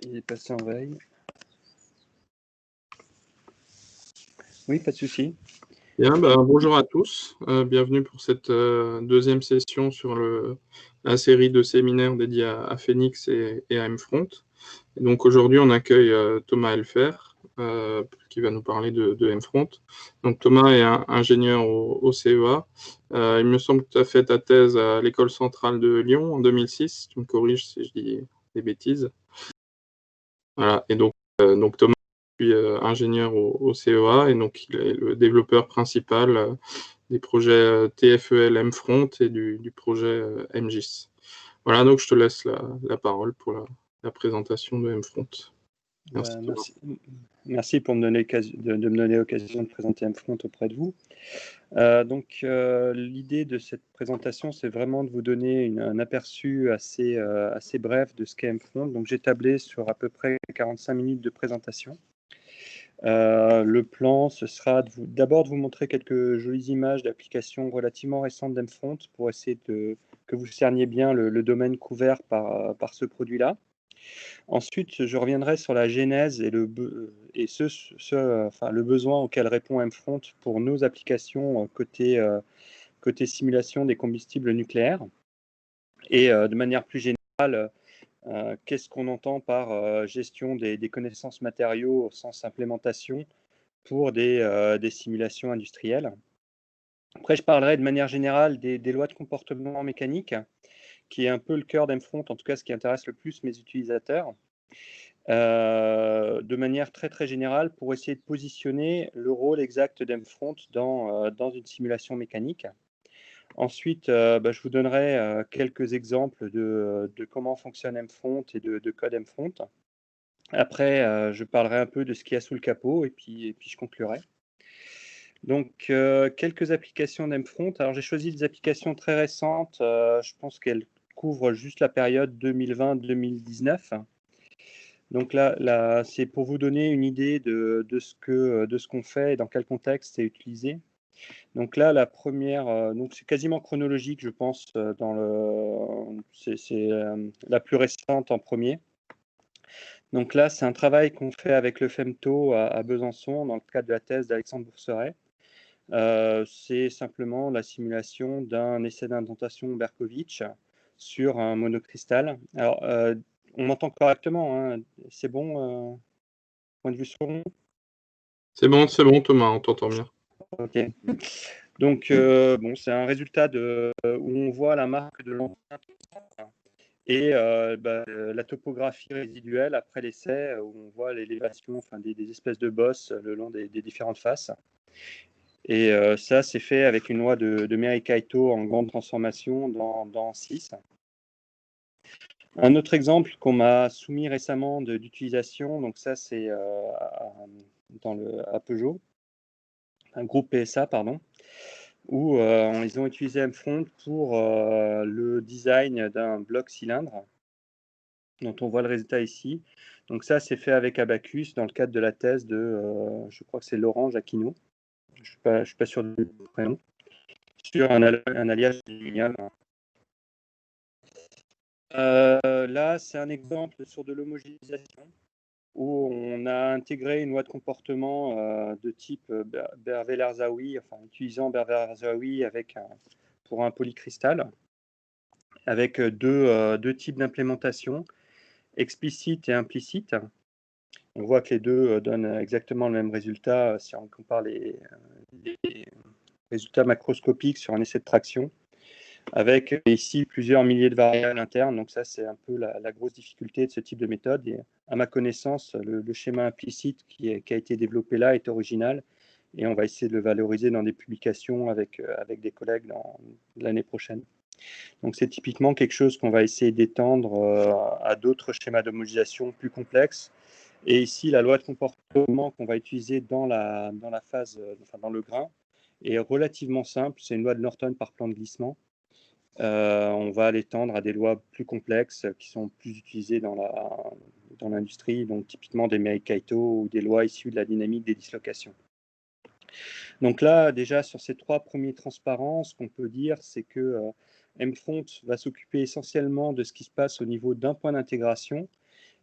Il est passé en veille. Oui, pas de souci. Bien, bonjour à tous. Bienvenue pour cette deuxième session sur la série de séminaires dédiés à Phoenix et à Mfront. Et donc aujourd'hui, on accueille Thomas Helfer, qui va nous parler de Mfront. Donc Thomas est ingénieur au CEA. Il me semble que tu as fait ta thèse à l'École centrale de Lyon en 2006. Tu me corriges si je dis des bêtises. Voilà. Et donc Thomas est ingénieur au CEA et donc il est le développeur principal des projets TFEL Mfront et du projet MGIS. Voilà, donc je te laisse la parole pour la présentation de Mfront. Merci. Merci pour me donner de me donner l'occasion de présenter Mfront auprès de vous. L'idée de cette présentation, c'est vraiment de vous donner un aperçu assez bref de ce qu'est Mfront. Donc j'ai tablé sur à peu près 45 minutes de présentation. Le plan, ce sera d'abord de vous montrer quelques jolies images d'applications relativement récentes d'Mfront pour essayer que vous cerniez bien le domaine couvert par ce produit-là. Ensuite, je reviendrai sur la genèse et le besoin auquel répond Mfront pour nos applications côté simulation des combustibles nucléaires. Et de manière plus générale, qu'est-ce qu'on entend par gestion des connaissances matériaux au sens implémentation pour des simulations industrielles. Après, je parlerai de manière générale des lois de comportement mécanique, qui est un peu le cœur d'Mfront, en tout cas ce qui intéresse le plus mes utilisateurs, de manière très très générale pour essayer de positionner le rôle exact d'Mfront dans une simulation mécanique. Ensuite, je vous donnerai quelques exemples de comment fonctionne Mfront et de code Mfront. Après, je parlerai un peu de ce qu'il y a sous le capot et puis je conclurai. Donc, quelques applications d'Mfront. Alors, j'ai choisi des applications très récentes. Je pense qu'elles couvrent juste la période 2020-2019. Donc là c'est pour vous donner une idée de ce qu'on fait et dans quel contexte c'est utilisé. Donc là, la première, donc c'est quasiment chronologique, je pense, c'est la plus récente en premier. Donc là, c'est un travail qu'on fait avec le FEMTO à Besançon dans le cadre de la thèse d'Alexandre Bourseret. C'est simplement la simulation d'un essai d'indentation Berkovitch sur un monocristal. Alors, on m'entend correctement, hein, c'est bon, point de vue son? C'est bon, Thomas, on t'entend bien. Ok. Donc, c'est un résultat où on voit la marque de l'empreinte et la topographie résiduelle après l'essai, où on voit l'élévation des espèces de bosses le long des différentes faces. Et ça, c'est fait avec une loi de Merikaito en grande transformation dans 6. Un autre exemple qu'on m'a soumis récemment d'utilisation, donc ça, c'est à Peugeot, un groupe PSA, pardon, où ils ont utilisé Mfront pour le design d'un bloc cylindre, dont on voit le résultat ici. Donc ça, c'est fait avec Abacus dans le cadre de la thèse je crois que c'est Laurent Jacquinot, je ne suis pas sûr du prénom, sur un alliage d'aluminium. Là, c'est un exemple sur de l'homogénéisation où on a intégré une loi de comportement de type Bervet-Larzaoui, utilisant Bervet-Larzaoui pour un polycristal, avec deux types d'implémentation, explicite et implicite. On voit que les deux donnent exactement le même résultat si on compare les résultats macroscopiques sur un essai de traction, avec ici plusieurs milliers de variables internes. Donc ça, c'est un peu la grosse difficulté de ce type de méthode. Et à ma connaissance, le schéma implicite qui a été développé là est original. Et on va essayer de le valoriser dans des publications avec des collègues l'année prochaine. Donc c'est typiquement quelque chose qu'on va essayer d'étendre à d'autres schémas d'homogénéisation plus complexes. Et ici, la loi de comportement qu'on va utiliser dans la phase, dans le grain, est relativement simple. C'est une loi de Norton par plan de glissement. On va l'étendre à des lois plus complexes qui sont plus utilisées dans l'industrie, donc typiquement des Merikaito ou des lois issues de la dynamique des dislocations. Donc là, déjà, sur ces trois premiers transparents, ce qu'on peut dire, c'est que Mfront va s'occuper essentiellement de ce qui se passe au niveau d'un point d'intégration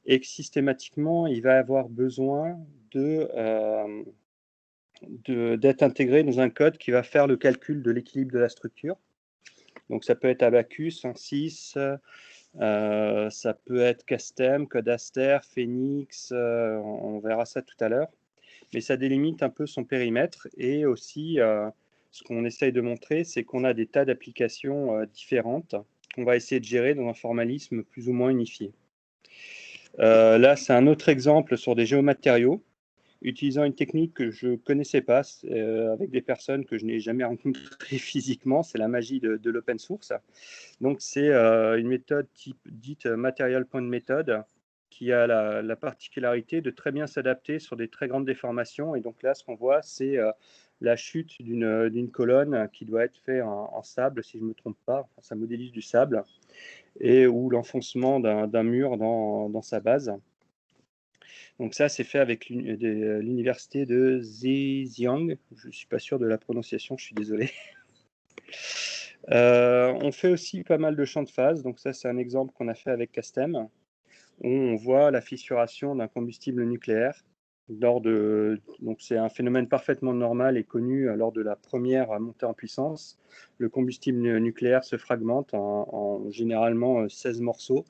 et que systématiquement, il va avoir besoin d'être intégré dans un code qui va faire le calcul de l'équilibre de la structure. Donc ça peut être Abacus, ANSYS, ça peut être Castem, Codaster, Phoenix, on verra ça tout à l'heure. Mais ça délimite un peu son périmètre et aussi ce qu'on essaye de montrer, c'est qu'on a des tas d'applications différentes qu'on va essayer de gérer dans un formalisme plus ou moins unifié. Là, c'est un autre exemple sur des géomatériaux, utilisant une technique que je ne connaissais pas, avec des personnes que je n'ai jamais rencontrées physiquement. C'est la magie de l'open source. Donc, c'est une méthode dite Material Point Method, qui a la particularité de très bien s'adapter sur des très grandes déformations. Et donc là, ce qu'on voit, c'est la chute d'une colonne qui doit être faite en sable, si je ne me trompe pas. Enfin, ça modélise du sable, et ou l'enfoncement d'un mur dans sa base. Donc ça, c'est fait avec l'université de Zhejiang. Je ne suis pas sûr de la prononciation, je suis désolé. On fait aussi pas mal de champs de phase. Donc ça, c'est un exemple qu'on a fait avec Castem, où on voit la fissuration d'un combustible nucléaire. Donc c'est un phénomène parfaitement normal et connu lors de la première montée en puissance. Le combustible nucléaire se fragmente en généralement 16 morceaux,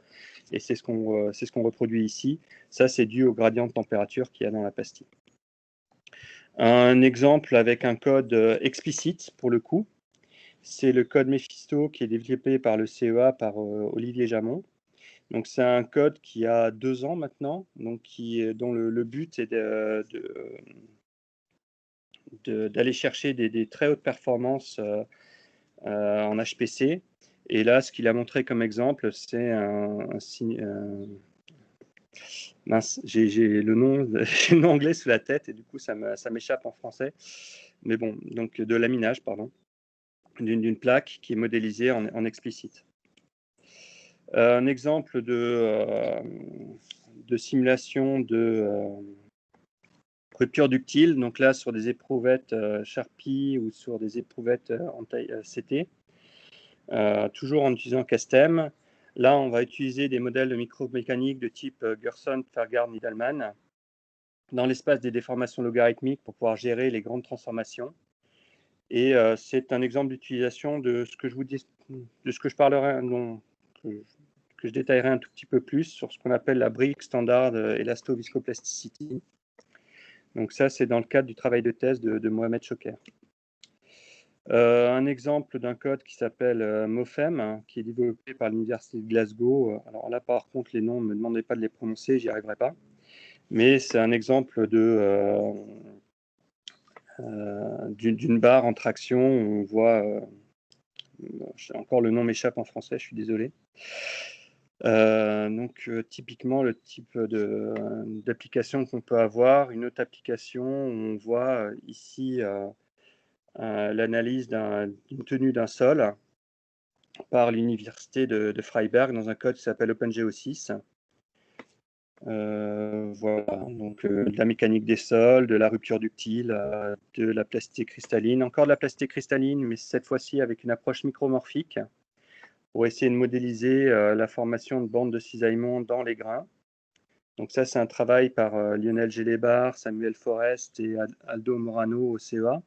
et c'est ce qu'on reproduit ici. Ça, c'est dû au gradient de température qu'il y a dans la pastille. Un exemple avec un code explicite, pour le coup, c'est le code Mephisto qui est développé par le CEA, par Olivier Jamon. Donc, c'est un code qui a 2 ans maintenant, donc dont le but est d'aller chercher des très hautes performances en HPC. Et là, ce qu'il a montré comme exemple, c'est mince, j'ai le nom anglais sous la tête et du coup, ça m'échappe en français. Mais bon, donc de laminage, pardon, d'une plaque qui est modélisée en explicite. Un exemple de simulation de rupture ductile, donc là sur des éprouvettes Sharpie ou sur des éprouvettes en taille CT, toujours en utilisant Castem. Là, on va utiliser des modèles de micromécanique de type Gerson, Fergard, Needleman dans l'espace des déformations logarithmiques pour pouvoir gérer les grandes transformations. Et c'est un exemple d'utilisation de ce que je parlerai, que je détaillerai un tout petit peu plus sur ce qu'on appelle la brique standard élasto-viscoplasticity. Donc ça, c'est dans le cadre du travail de thèse de Mohamed Choker. Un exemple d'un code qui s'appelle MOFEM, qui est développé par l'Université de Glasgow. Alors là, par contre, les noms, ne me demandez pas de les prononcer, j'y arriverai pas. Mais c'est un exemple d'une barre en traction où on voit, encore le nom m'échappe en français, je suis désolé. Donc typiquement le type d'application qu'on peut avoir, une autre application où on voit ici l'analyse d'une tenue d'un sol par l'université de Freiberg dans un code qui s'appelle OpenGeo6. Voilà, donc de la mécanique des sols, de la rupture ductile, de la plasticité cristalline, encore de la plasticité cristalline, mais cette fois-ci avec une approche micromorphique pour essayer de modéliser la formation de bandes de cisaillement dans les grains. Donc ça, c'est un travail par Lionel Gélébar, Samuel Forest et Aldo Morano au CEA,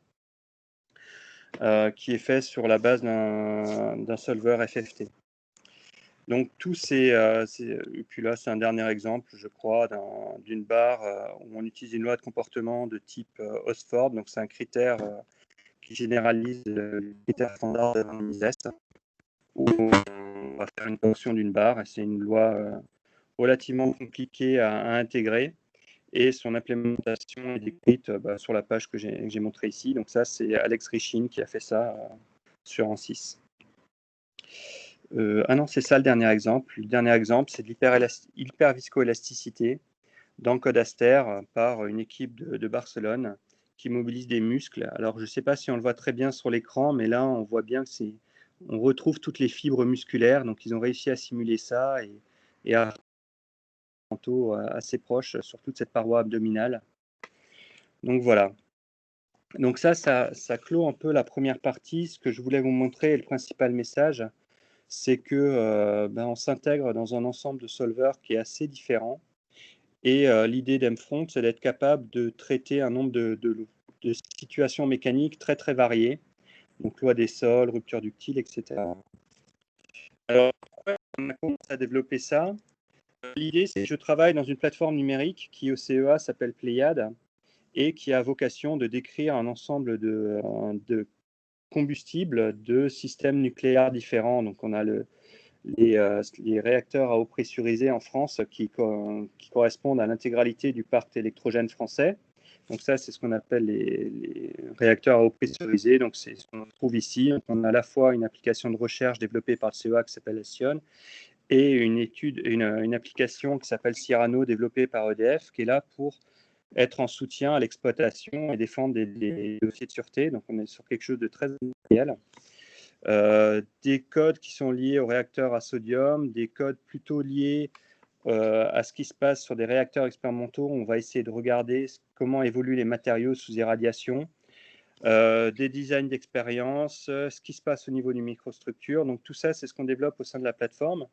qui est fait sur la base d'un solver FFT. Donc tous et puis là, c'est un dernier exemple, je crois, d'une barre où on utilise une loi de comportement de type Osford. Donc c'est un critère qui généralise le critère standard de Van Mises, où on va faire une fonction d'une barre, et c'est une loi relativement compliquée à intégrer, et son implémentation est décrite sur la page que j'ai montrée ici. Donc ça, c'est Alex Richin qui a fait ça sur ANSYS. Ah non, c'est ça le dernier exemple. Le dernier exemple, c'est de l'hyperviscoélasticité dans Codaster par une équipe de Barcelone qui mobilise des muscles. Alors, je ne sais pas si on le voit très bien sur l'écran, mais là, on voit bien que on retrouve toutes les fibres musculaires. Donc, ils ont réussi à simuler ça et à assez proche sur toute cette paroi abdominale. Donc, voilà. Donc, ça clôt un peu la première partie. Ce que je voulais vous montrer, et le principal message, c'est que on s'intègre dans un ensemble de solvers qui est assez différent. Et l'idée d'Mfront, c'est d'être capable de traiter un nombre de situations mécaniques très, très variées. Donc, loi des sols, rupture ductile, etc. Alors, pourquoi on a commencé à développer ça? L'idée, c'est que je travaille dans une plateforme numérique qui, au CEA, s'appelle Pléiade et qui a vocation de décrire un ensemble de combustibles de systèmes nucléaires différents. Donc, on a les réacteurs à eau pressurisée en France qui correspondent à l'intégralité du parc électrogène français. Donc ça, c'est ce qu'on appelle les réacteurs à eau pressurisée. Donc c'est ce qu'on trouve ici. Donc, on a à la fois une application de recherche développée par le CEA qui s'appelle Ession et une application qui s'appelle Cyrano développée par EDF qui est là pour être en soutien à l'exploitation et défendre des dossiers de sûreté. Donc on est sur quelque chose de très réel. Des codes qui sont liés aux réacteurs à sodium, des codes plutôt liés à ce qui se passe sur des réacteurs expérimentaux. On va essayer de regarder comment évoluent les matériaux sous irradiation, des designs d'expérience, ce qui se passe au niveau des microstructures. Donc tout ça, c'est ce qu'on développe au sein de la plateforme.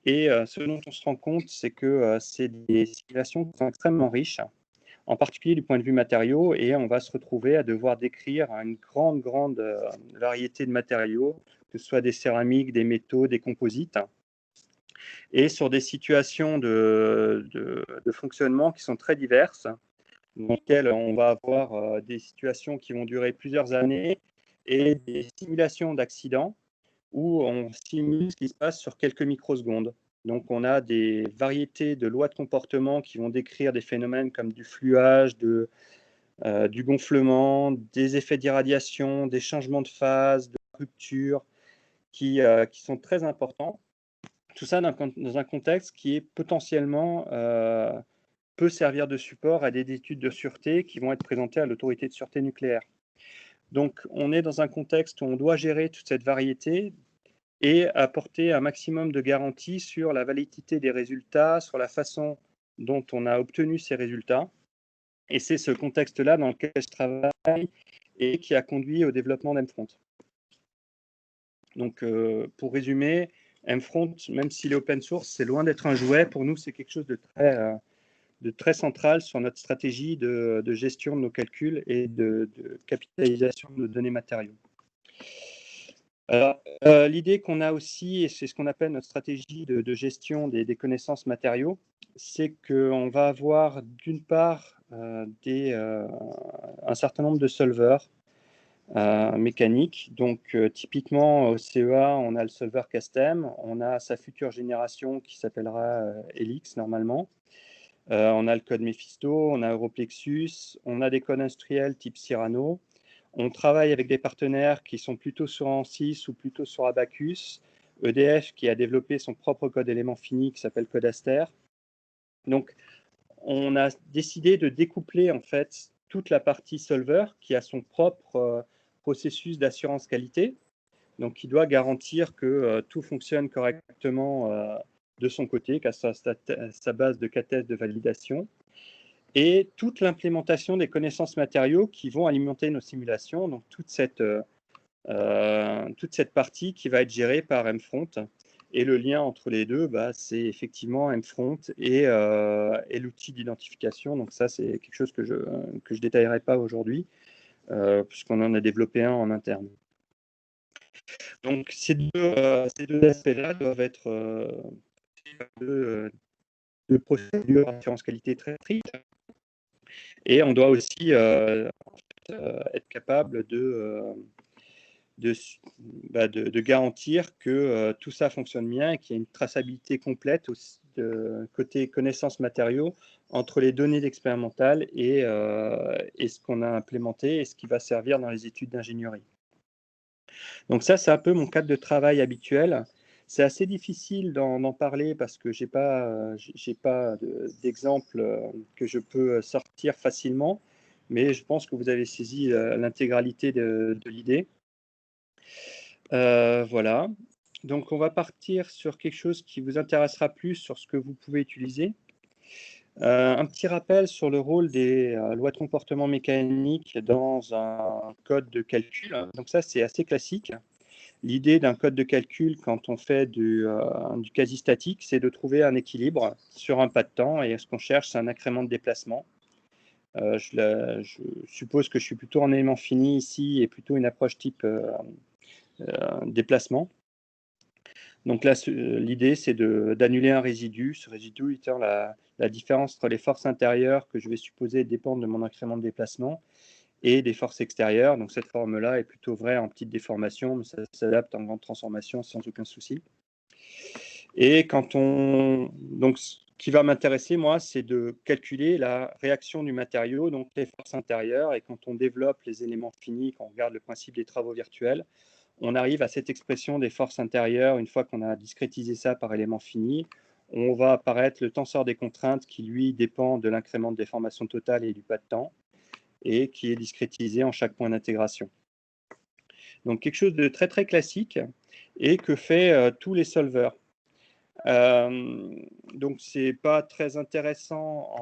Et ce dont on se rend compte, c'est que c'est des simulations qui sont extrêmement riches, en particulier du point de vue matériaux, et on va se retrouver à devoir décrire une grande variété de matériaux, que ce soit des céramiques, des métaux, des composites, et sur des situations de fonctionnement qui sont très diverses, dans lesquelles on va avoir des situations qui vont durer plusieurs années et des simulations d'accidents où on simule ce qui se passe sur quelques microsecondes. Donc, on a des variétés de lois de comportement qui vont décrire des phénomènes comme du fluage, du gonflement, des effets d'irradiation, des changements de phase, de rupture, qui sont très importants. Tout ça dans un contexte qui est potentiellement peut servir de support à des études de sûreté qui vont être présentées à l'autorité de sûreté nucléaire. Donc, on est dans un contexte où on doit gérer toute cette variété et apporter un maximum de garanties sur la validité des résultats, sur la façon dont on a obtenu ces résultats. Et c'est ce contexte-là dans lequel je travaille et qui a conduit au développement d'Mfront. Donc, pour résumer, Mfront, même s'il est open source, c'est loin d'être un jouet. Pour nous, c'est quelque chose de très central sur notre stratégie de gestion de nos calculs et de capitalisation de nos données matériaux. Alors, l'idée qu'on a aussi, et c'est ce qu'on appelle notre stratégie de gestion des connaissances matériaux, c'est qu'on va avoir d'une part un certain nombre de solvers mécaniques. Donc, typiquement au CEA, on a le solver Castem, on a sa future génération qui s'appellera Helix normalement. On a le code Mephisto, on a Europlexus, on a des codes industriels type Cyrano. On travaille avec des partenaires qui sont plutôt sur ANSYS ou plutôt sur Abacus. EDF qui a développé son propre code élément fini qui s'appelle Codaster. Donc, on a décidé de découpler en fait toute la partie solver qui a son propre processus d'assurance qualité, donc qui doit garantir que tout fonctionne correctement de son côté, qu'à sa base de cas-tests de validation, et toute l'implémentation des connaissances matériaux qui vont alimenter nos simulations, donc toute cette partie qui va être gérée par Mfront. Et le lien entre les deux, c'est effectivement Mfront et l'outil d'identification. Donc ça, c'est quelque chose que je détaillerai pas aujourd'hui, puisqu'on en a développé un en interne. Donc ces deux aspects-là doivent être de procédures d'assurance qualité très strictes. Et on doit aussi être capable de garantir que tout ça fonctionne bien et qu'il y a une traçabilité complète aussi côté connaissances matériaux entre les données expérimentales et ce qu'on a implémenté et ce qui va servir dans les études d'ingénierie. Donc ça, c'est un peu mon cadre de travail habituel. C'est assez difficile d'en parler parce que je n'ai pas d'exemple que je peux sortir facilement, mais je pense que vous avez saisi l'intégralité de l'idée. Voilà. Donc, on va partir sur quelque chose qui vous intéressera plus sur ce que vous pouvez utiliser. Un petit rappel sur le rôle des lois de comportement mécanique dans un code de calcul. Donc ça, c'est assez classique. L'idée d'un code de calcul, quand on fait du quasi-statique, c'est de trouver un équilibre sur un pas de temps, et ce qu'on cherche, c'est un incrément de déplacement. Je suppose que je suis plutôt en élément fini ici, et plutôt une approche type déplacement. Donc là, l'idée, c'est d'annuler un résidu, ce résidu étant la différence entre les forces intérieures que je vais supposer dépendent de mon incrément de déplacement et des forces extérieures. Donc cette forme-là est plutôt vraie en petite déformation, mais ça s'adapte en grande transformation sans aucun souci. Et donc ce qui va m'intéresser, moi, c'est de calculer la réaction du matériau, donc les forces intérieures. Et quand on développe les éléments finis, quand on regarde le principe des travaux virtuels, on arrive à cette expression des forces intérieures. Une fois qu'on a discrétisé ça par éléments finis, on va apparaître le tenseur des contraintes qui, lui, dépend de l'incrément de déformation totale et du pas de temps, et qui est discrétisé en chaque point d'intégration. Donc quelque chose de très très classique, et que fait tous les solvers. Donc c'est pas très intéressant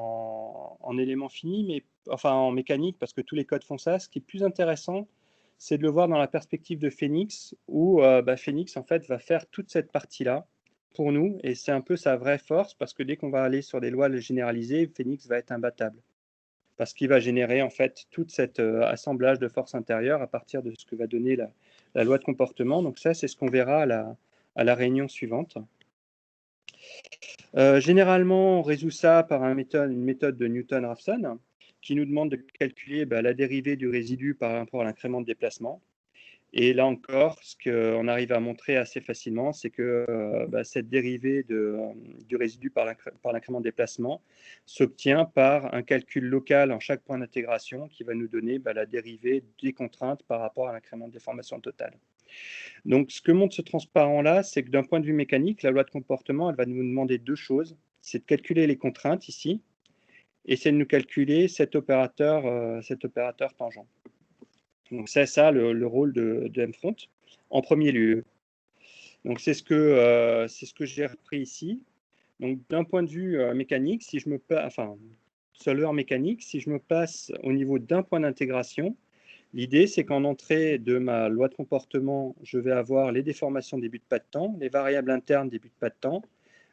en éléments finis, mais enfin en mécanique, parce que tous les codes font ça. Ce qui est plus intéressant, c'est de le voir dans la perspective de Phoenix, où Phoenix en fait va faire toute cette partie-là pour nous, et c'est un peu sa vraie force, parce que dès qu'on va aller sur des lois généralisées, Phoenix va être imbattable, parce qu'il va générer en fait tout cet assemblage de forces intérieures à partir de ce que va donner la loi de comportement. Donc ça, c'est ce qu'on verra à la réunion suivante. Généralement, on résout ça par une méthode de Newton-Raphson, qui nous demande de calculer la dérivée du résidu par rapport à l'incrément de déplacement. Et là encore, ce qu'on arrive à montrer assez facilement, c'est que cette dérivée du résidu par l'incrément de déplacement s'obtient par un calcul local en chaque point d'intégration, qui va nous donner la dérivée des contraintes par rapport à l'incrément de déformation totale. Donc, ce que montre ce transparent-là, c'est que d'un point de vue mécanique, la loi de comportement, elle va nous demander deux choses. C'est de calculer les contraintes ici, et c'est de nous calculer cet opérateur tangent. Donc, c'est ça le rôle de mFront en premier lieu. Donc, c'est ce que j'ai repris ici. Donc, d'un point de vue mécanique, solver mécanique, si je me passe au niveau d'un point d'intégration, l'idée, c'est qu'en entrée de ma loi de comportement, je vais avoir les déformations début de pas de temps, les variables internes début de pas de temps,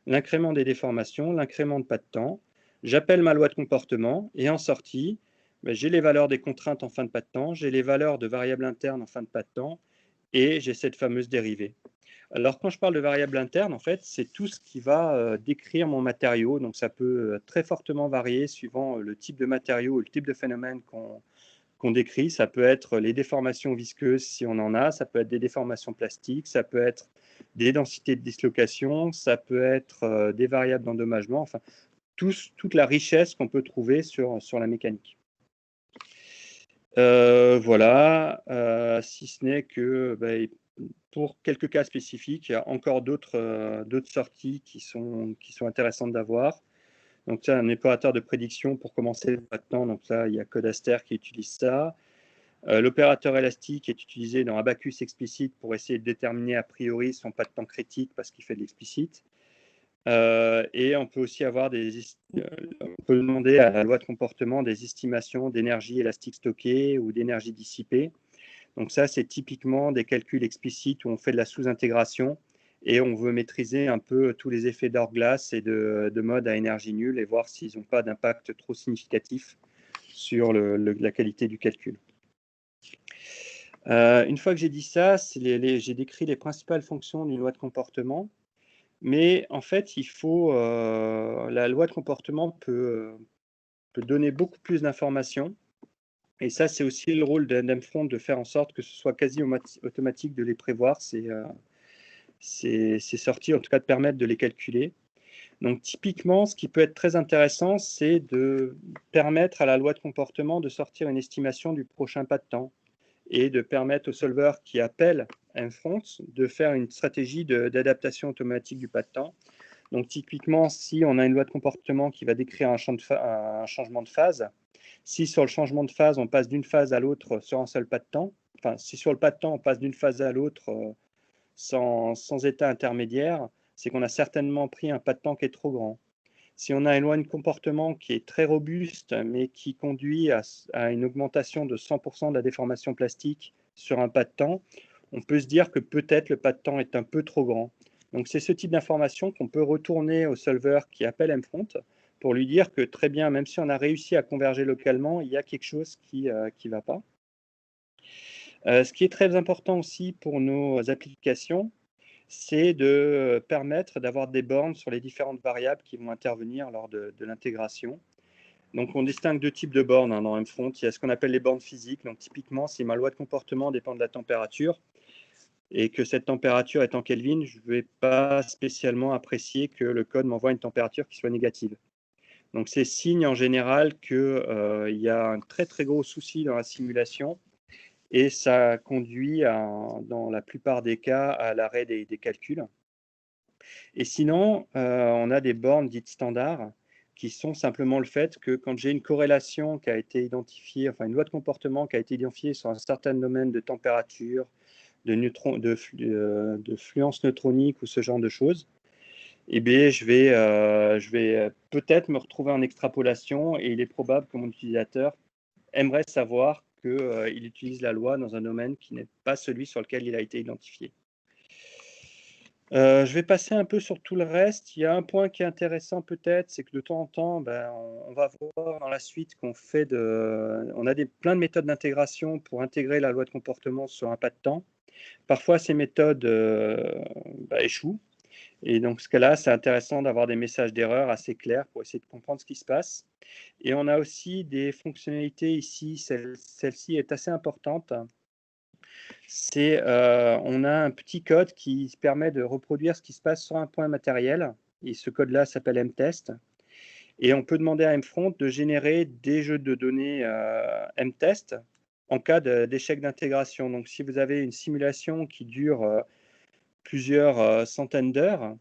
l'incrément des déformations, l'incrément de pas de temps. J'appelle ma loi de comportement, et en sortie, j'ai les valeurs des contraintes en fin de pas de temps, j'ai les valeurs de variables internes en fin de pas de temps, et j'ai cette fameuse dérivée. Alors, quand je parle de variables internes, en fait, c'est tout ce qui va décrire mon matériau. Donc, ça peut très fortement varier suivant le type de matériau ou le type de phénomène qu'on décrit. Ça peut être les déformations visqueuses si on en a, ça peut être des déformations plastiques, ça peut être des densités de dislocation, ça peut être des variables d'endommagement, enfin, toute la richesse qu'on peut trouver sur la mécanique. Voilà, si ce n'est que pour quelques cas spécifiques, il y a encore d'autres sorties qui sont intéressantes d'avoir. Donc ça, un épurateur de prédiction pour commencer maintenant. Donc là, il y a Codaster qui utilise ça. L'opérateur élastique est utilisé dans Abacus explicite pour essayer de déterminer a priori son pas de temps critique parce qu'il fait de l'explicite. Et on peut aussi avoir on peut demander à la loi de comportement des estimations d'énergie élastique stockée ou d'énergie dissipée. Donc ça, c'est typiquement des calculs explicites où on fait de la sous-intégration et on veut maîtriser un peu tous les effets d'Hourglass et de mode à énergie nulle, et voir s'ils n'ont pas d'impact trop significatif sur la qualité du calcul. Une fois que j'ai dit ça, j'ai décrit les principales fonctions d'une loi de comportement. Mais en fait, la loi de comportement peut donner beaucoup plus d'informations. Et ça, c'est aussi le rôle d'mFront, de faire en sorte que ce soit quasi automatique de les prévoir, ces sorties, en tout cas de permettre de les calculer. Donc typiquement, ce qui peut être très intéressant, c'est de permettre à la loi de comportement de sortir une estimation du prochain pas de temps, et de permettre au solver qui appelle mFront de faire une stratégie d'adaptation automatique du pas de temps. Donc typiquement, si on a une loi de comportement qui va décrire un changement de phase, si sur le changement de phase, on passe d'une phase à l'autre sur un seul pas de temps, enfin si sur le pas de temps, on passe d'une phase à l'autre sans état intermédiaire, c'est qu'on a certainement pris un pas de temps qui est trop grand. Si on a une loi de comportement qui est très robuste, mais qui conduit à une augmentation de 100% de la déformation plastique sur un pas de temps, on peut se dire que peut-être le pas de temps est un peu trop grand. Donc, c'est ce type d'information qu'on peut retourner au solver qui appelle mfront pour lui dire que très bien, même si on a réussi à converger localement, il y a quelque chose qui ne va pas. Ce qui est très important aussi pour nos applications, c'est de permettre d'avoir des bornes sur les différentes variables qui vont intervenir lors de l'intégration. Donc, on distingue deux types de bornes dans mfront. Il y a ce qu'on appelle les bornes physiques. Donc, typiquement, si ma loi de comportement dépend de la température et que cette température est en Kelvin, je ne vais pas spécialement apprécier que le code m'envoie une température qui soit négative. Donc, c'est signe en général qu'il y a un très, très gros souci dans la simulation et ça conduit, dans la plupart des cas, à l'arrêt des calculs. Et sinon, on a des bornes dites standards qui sont simplement le fait que quand j'ai une corrélation qui a été identifiée, enfin une loi de comportement qui a été identifiée sur un certain domaine de température, de fluence neutronique ou ce genre de choses, eh bien, je vais peut-être me retrouver en extrapolation et il est probable que mon utilisateur aimerait savoir qu'il utilise la loi dans un domaine qui n'est pas celui sur lequel il a été identifié. Je vais passer un peu sur tout le reste. Il y a un point qui est intéressant peut-être, c'est que de temps en temps, on va voir dans la suite qu'on on a plein de méthodes d'intégration pour intégrer la loi de comportement sur un pas de temps. Parfois, ces méthodes échouent. Et donc, ce cas-là, c'est intéressant d'avoir des messages d'erreur assez clairs pour essayer de comprendre ce qui se passe. Et on a aussi des fonctionnalités ici. Celle-ci est assez importante. On a un petit code qui permet de reproduire ce qui se passe sur un point matériel. Et ce code-là s'appelle mtest. Et on peut demander à mfront de générer des jeux de données mtest en cas d'échec d'intégration. Donc, si vous avez une simulation qui dure plusieurs centaines d'heures,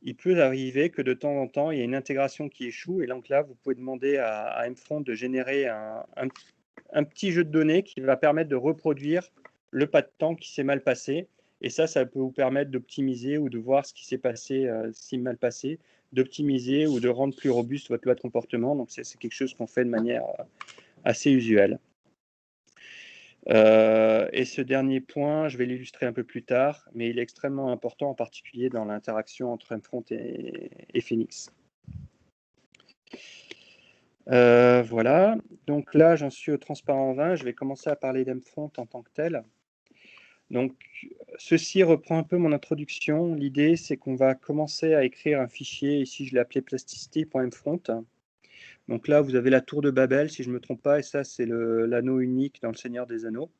il peut arriver que de temps en temps, il y ait une intégration qui échoue. Et donc là, vous pouvez demander à mfront de générer un petit jeu de données qui va permettre de reproduire le pas de temps qui s'est mal passé. Et ça peut vous permettre d'optimiser ou de voir ce qui s'est passé, si mal passé, d'optimiser ou de rendre plus robuste votre loi de comportement. Donc, c'est quelque chose qu'on fait de manière assez usuelle. Et ce dernier point, je vais l'illustrer un peu plus tard, mais il est extrêmement important, en particulier dans l'interaction entre mfront et Phoenix. Voilà, donc là, j'en suis au transparent 20. Je vais commencer à parler d'mfront en tant que tel. Donc, ceci reprend un peu mon introduction. L'idée, c'est qu'on va commencer à écrire un fichier. Ici, je l'ai appelé plasticity.mfront. Donc là, vous avez la tour de Babel, si je ne me trompe pas, et ça, c'est l'anneau unique dans le Seigneur des Anneaux.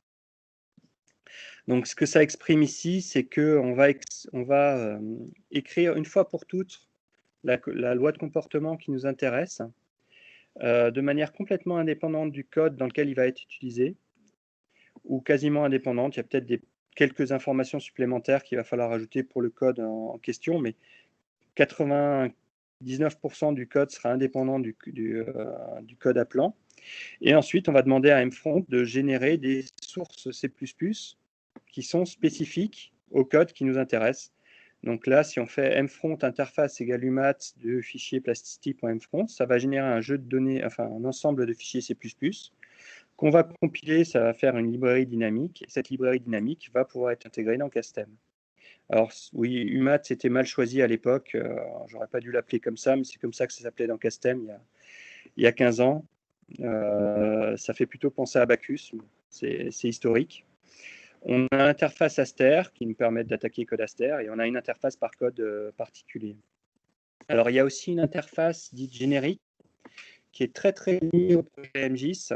Donc, ce que ça exprime ici, c'est qu'on va, écrire une fois pour toutes la loi de comportement qui nous intéresse, de manière complètement indépendante du code dans lequel il va être utilisé, ou quasiment indépendante. Il y a peut-être quelques informations supplémentaires qu'il va falloir ajouter pour le code en question, mais 99% du code sera indépendant du code appelant. Et ensuite, on va demander à mfront de générer des sources C++ qui sont spécifiques au code qui nous intéresse. Donc là, si on fait mfront interface égale umat de fichier plasticity.mfront, ça va générer un jeu de données, enfin un ensemble de fichiers C++ qu'on va compiler. Ça va faire une librairie dynamique. Et cette librairie dynamique va pouvoir être intégrée dans Castem. Alors oui, umat, c'était mal choisi à l'époque. J'aurais pas dû l'appeler comme ça, mais c'est comme ça que ça s'appelait dans Castem il y a 15 ans. Ça fait plutôt penser à Bacchus. C'est historique. On a l'interface Aster qui nous permet d'attaquer code Aster et on a une interface par code particulier. Alors, il y a aussi une interface dite générique qui est très, très liée au projet MGIS.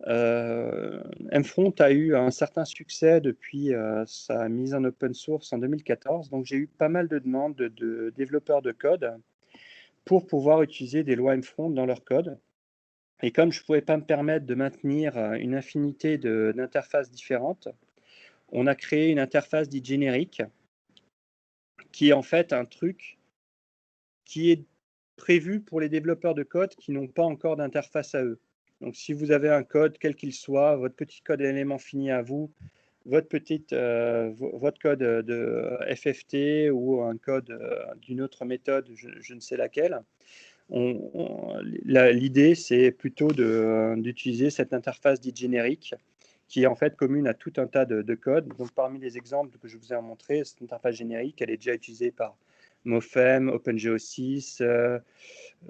mfront a eu un certain succès depuis sa mise en open source en 2014. Donc, j'ai eu pas mal de demandes de développeurs de code pour pouvoir utiliser des lois mfront dans leur code. Et comme je ne pouvais pas me permettre de maintenir une infinité d'interfaces différentes, on a créé une interface dite générique qui est en fait un truc qui est prévu pour les développeurs de code qui n'ont pas encore d'interface à eux. Donc, si vous avez un code, quel qu'il soit, votre petit code élément fini à vous, votre code de FFT ou un code d'une autre méthode, je ne sais laquelle, l'idée, c'est plutôt d'utiliser cette interface dite générique qui est en fait commune à tout un tas de codes. Donc, parmi les exemples que je vous ai montrés, cette interface générique, elle est déjà utilisée par Mofem, OpenGeoSys,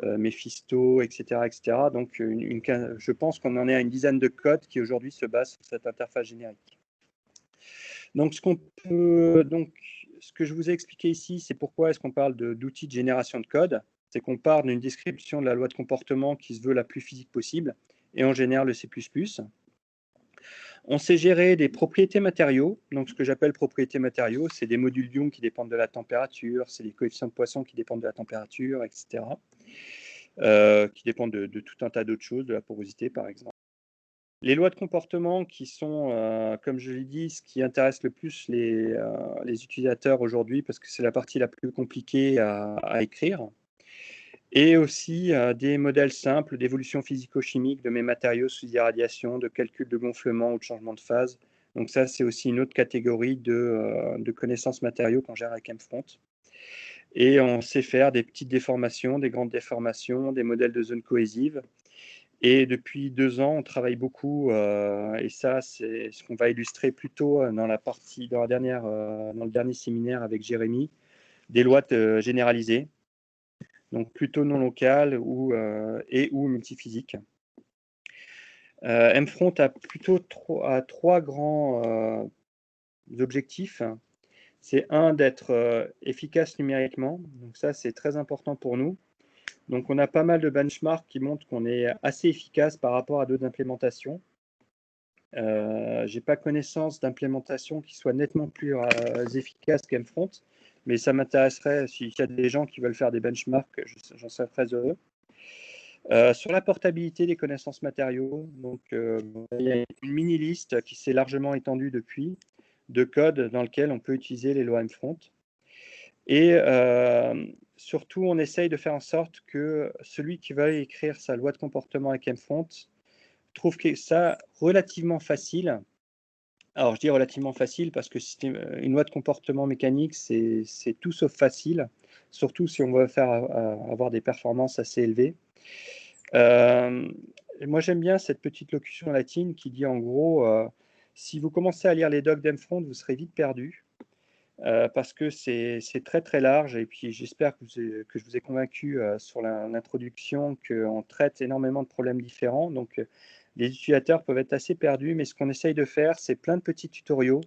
Mephisto, etc., etc. Donc, je pense qu'on en est à une dizaine de codes qui aujourd'hui se basent sur cette interface générique. Donc, ce que je vous ai expliqué ici, c'est pourquoi est-ce qu'on parle d'outils de génération de code. C'est qu'on part d'une description de la loi de comportement qui se veut la plus physique possible, et on génère le C++. On sait gérer des propriétés matériaux. Donc, ce que j'appelle propriétés matériaux, c'est des modules Young qui dépendent de la température, c'est des coefficients de Poisson qui dépendent de la température, etc. Qui dépendent de tout un tas d'autres choses, de la porosité, par exemple. Les lois de comportement qui sont, comme je l'ai dit, ce qui intéresse le plus les utilisateurs aujourd'hui, parce que c'est la partie la plus compliquée à écrire. Et aussi des modèles simples d'évolution physico-chimique de mes matériaux sous irradiation, de calcul de gonflement ou de changement de phase. Donc ça, c'est aussi une autre catégorie de connaissances matériaux qu'on gère avec MFront. Et on sait faire des petites déformations, des grandes déformations, des modèles de zones cohésives. Et depuis 2 ans, on travaille beaucoup, et ça, c'est ce qu'on va illustrer plutôt dans le dernier séminaire avec Jérémy, des lois généralisées, donc plutôt non locales ou multiphysiques. MFront a plutôt trois grands objectifs. C'est d'être efficace numériquement, donc ça, c'est très important pour nous. Donc, on a pas mal de benchmarks qui montrent qu'on est assez efficace par rapport à d'autres implémentations. Je n'ai pas connaissance d'implémentation qui soit nettement plus efficace qu'MFront, mais ça m'intéresserait s'il y a des gens qui veulent faire des benchmarks, j'en serais très heureux. Sur la portabilité des connaissances matériaux, donc, il y a une mini-liste qui s'est largement étendue depuis de code dans lequel on peut utiliser les lois MFront. Et surtout, on essaye de faire en sorte que celui qui va écrire sa loi de comportement avec MFront trouve ça relativement facile. Alors, je dis relativement facile parce que une loi de comportement mécanique, c'est tout sauf facile, surtout si on veut faire avoir des performances assez élevées. Moi, j'aime bien cette petite locution latine qui dit en gros, si vous commencez à lire les docs d'MFront, vous serez vite perdu. Parce que c'est très très large, et puis j'espère que je vous ai convaincu sur l'introduction qu'on traite énormément de problèmes différents. Donc les utilisateurs peuvent être assez perdus, mais ce qu'on essaye de faire, c'est plein de petits tutoriaux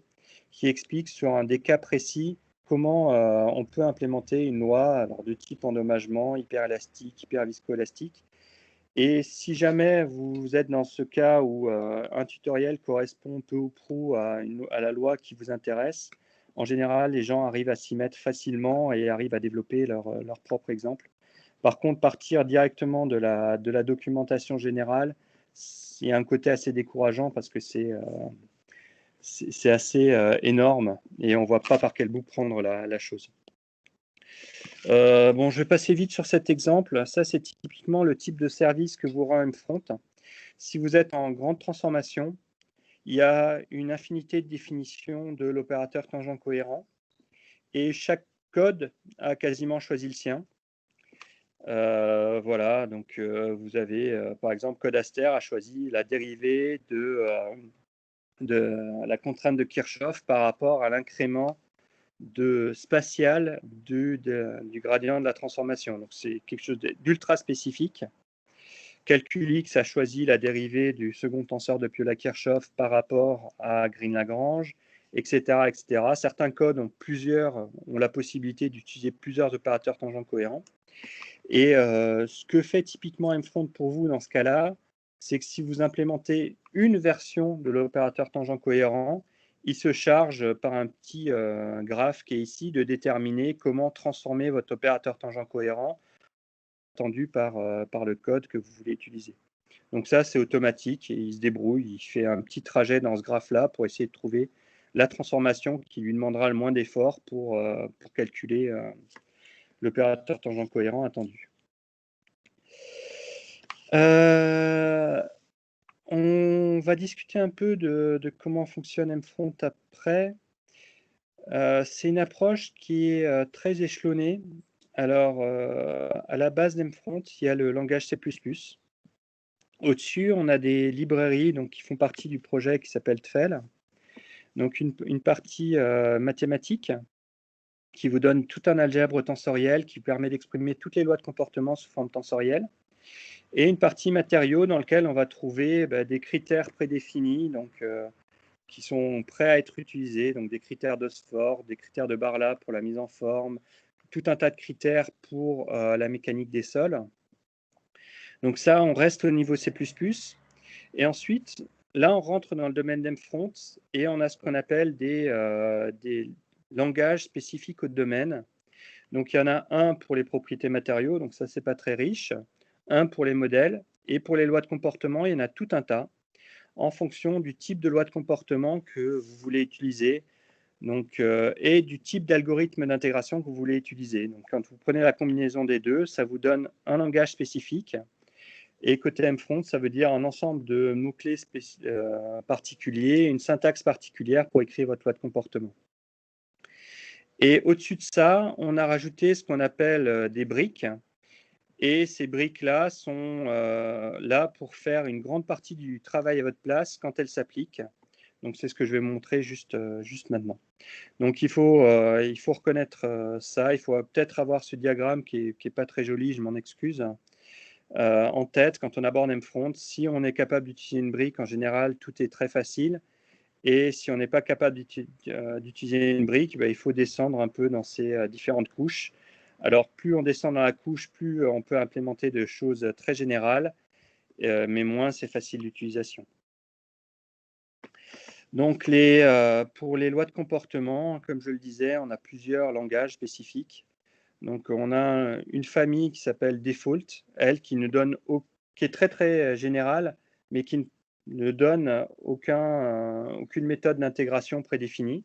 qui expliquent sur des cas précis comment on peut implémenter une loi alors, de type endommagement, hyperélastique, hyperviscoélastique. Et si jamais vous êtes dans ce cas où un tutoriel correspond peu ou prou à la loi qui vous intéresse, en général, les gens arrivent à s'y mettre facilement et arrivent à développer leur propre exemple. Par contre, partir directement de la documentation générale, il y a un côté assez décourageant parce que c'est assez énorme et on ne voit pas par quel bout prendre la chose. Bon, je vais passer vite sur cet exemple. Ça, c'est typiquement le type de service que vous rend MFront. Si vous êtes en grande transformation, il y a une infinité de définitions de l'opérateur tangent cohérent et chaque code a quasiment choisi le sien. Voilà, donc vous avez par exemple Codaster a choisi la dérivée de la contrainte de Kirchhoff par rapport à l'incrément spatial du gradient de la transformation. Donc c'est quelque chose d'ultra spécifique. Calculix a choisi la dérivée du second tenseur de Piola-Kirchhoff par rapport à Green-Lagrange, etc., etc. Certains codes ont la possibilité d'utiliser plusieurs opérateurs tangents cohérents. Et ce que fait typiquement MFront pour vous dans ce cas-là, c'est que si vous implémentez une version de l'opérateur tangent cohérent, il se charge par un petit graphe qui est ici de déterminer comment transformer votre opérateur tangent cohérent attendu par le code que vous voulez utiliser. Donc ça, c'est automatique et il se débrouille, il fait un petit trajet dans ce graphe-là pour essayer de trouver la transformation qui lui demandera le moins d'efforts pour calculer l'opérateur tangent cohérent attendu. On va discuter un peu de comment fonctionne MFront après. C'est une approche qui est très échelonnée. Alors, à la base d'MFront, il y a le langage C++. Au-dessus, on a des librairies donc, qui font partie du projet qui s'appelle TFEL. Donc une partie mathématique qui vous donne tout un algèbre tensoriel qui permet d'exprimer toutes les lois de comportement sous forme tensorielle. Et une partie matériaux dans laquelle on va trouver des critères prédéfinis donc, qui sont prêts à être utilisés, donc des critères de Sford, des critères de Barlab pour la mise en forme, tout un tas de critères pour la mécanique des sols. Donc ça, on reste au niveau C++. Et ensuite, là, on rentre dans le domaine d'Mfront et on a ce qu'on appelle des langages spécifiques au domaine. Donc, il y en a un pour les propriétés matériaux, donc ça, c'est pas très riche, un pour les modèles, et pour les lois de comportement, il y en a tout un tas, en fonction du type de loi de comportement que vous voulez utiliser, donc, et du type d'algorithme d'intégration que vous voulez utiliser. Donc, quand vous prenez la combinaison des deux, ça vous donne un langage spécifique. Et côté Mfront, ça veut dire un ensemble de mots-clés particuliers, une syntaxe particulière pour écrire votre loi de comportement. Et au-dessus de ça, on a rajouté ce qu'on appelle des briques. Et ces briques-là sont là pour faire une grande partie du travail à votre place quand elles s'appliquent. Donc, c'est ce que je vais montrer juste maintenant. Donc, il faut reconnaître ça. Il faut peut-être avoir ce diagramme qui est pas très joli, je m'en excuse. En tête quand on aborde Mfront. Si on est capable d'utiliser une brique, en général, tout est très facile. Et si on n'est pas capable d'utiliser une brique, il faut descendre un peu dans ces différentes couches. Alors, plus on descend dans la couche, plus on peut implémenter de choses très générales, mais moins c'est facile d'utilisation. Donc, pour les lois de comportement, comme je le disais, on a plusieurs langages spécifiques. Donc, on a une famille qui s'appelle Default, elle, qui est très, très générale, mais qui ne donne aucune méthode d'intégration prédéfinie.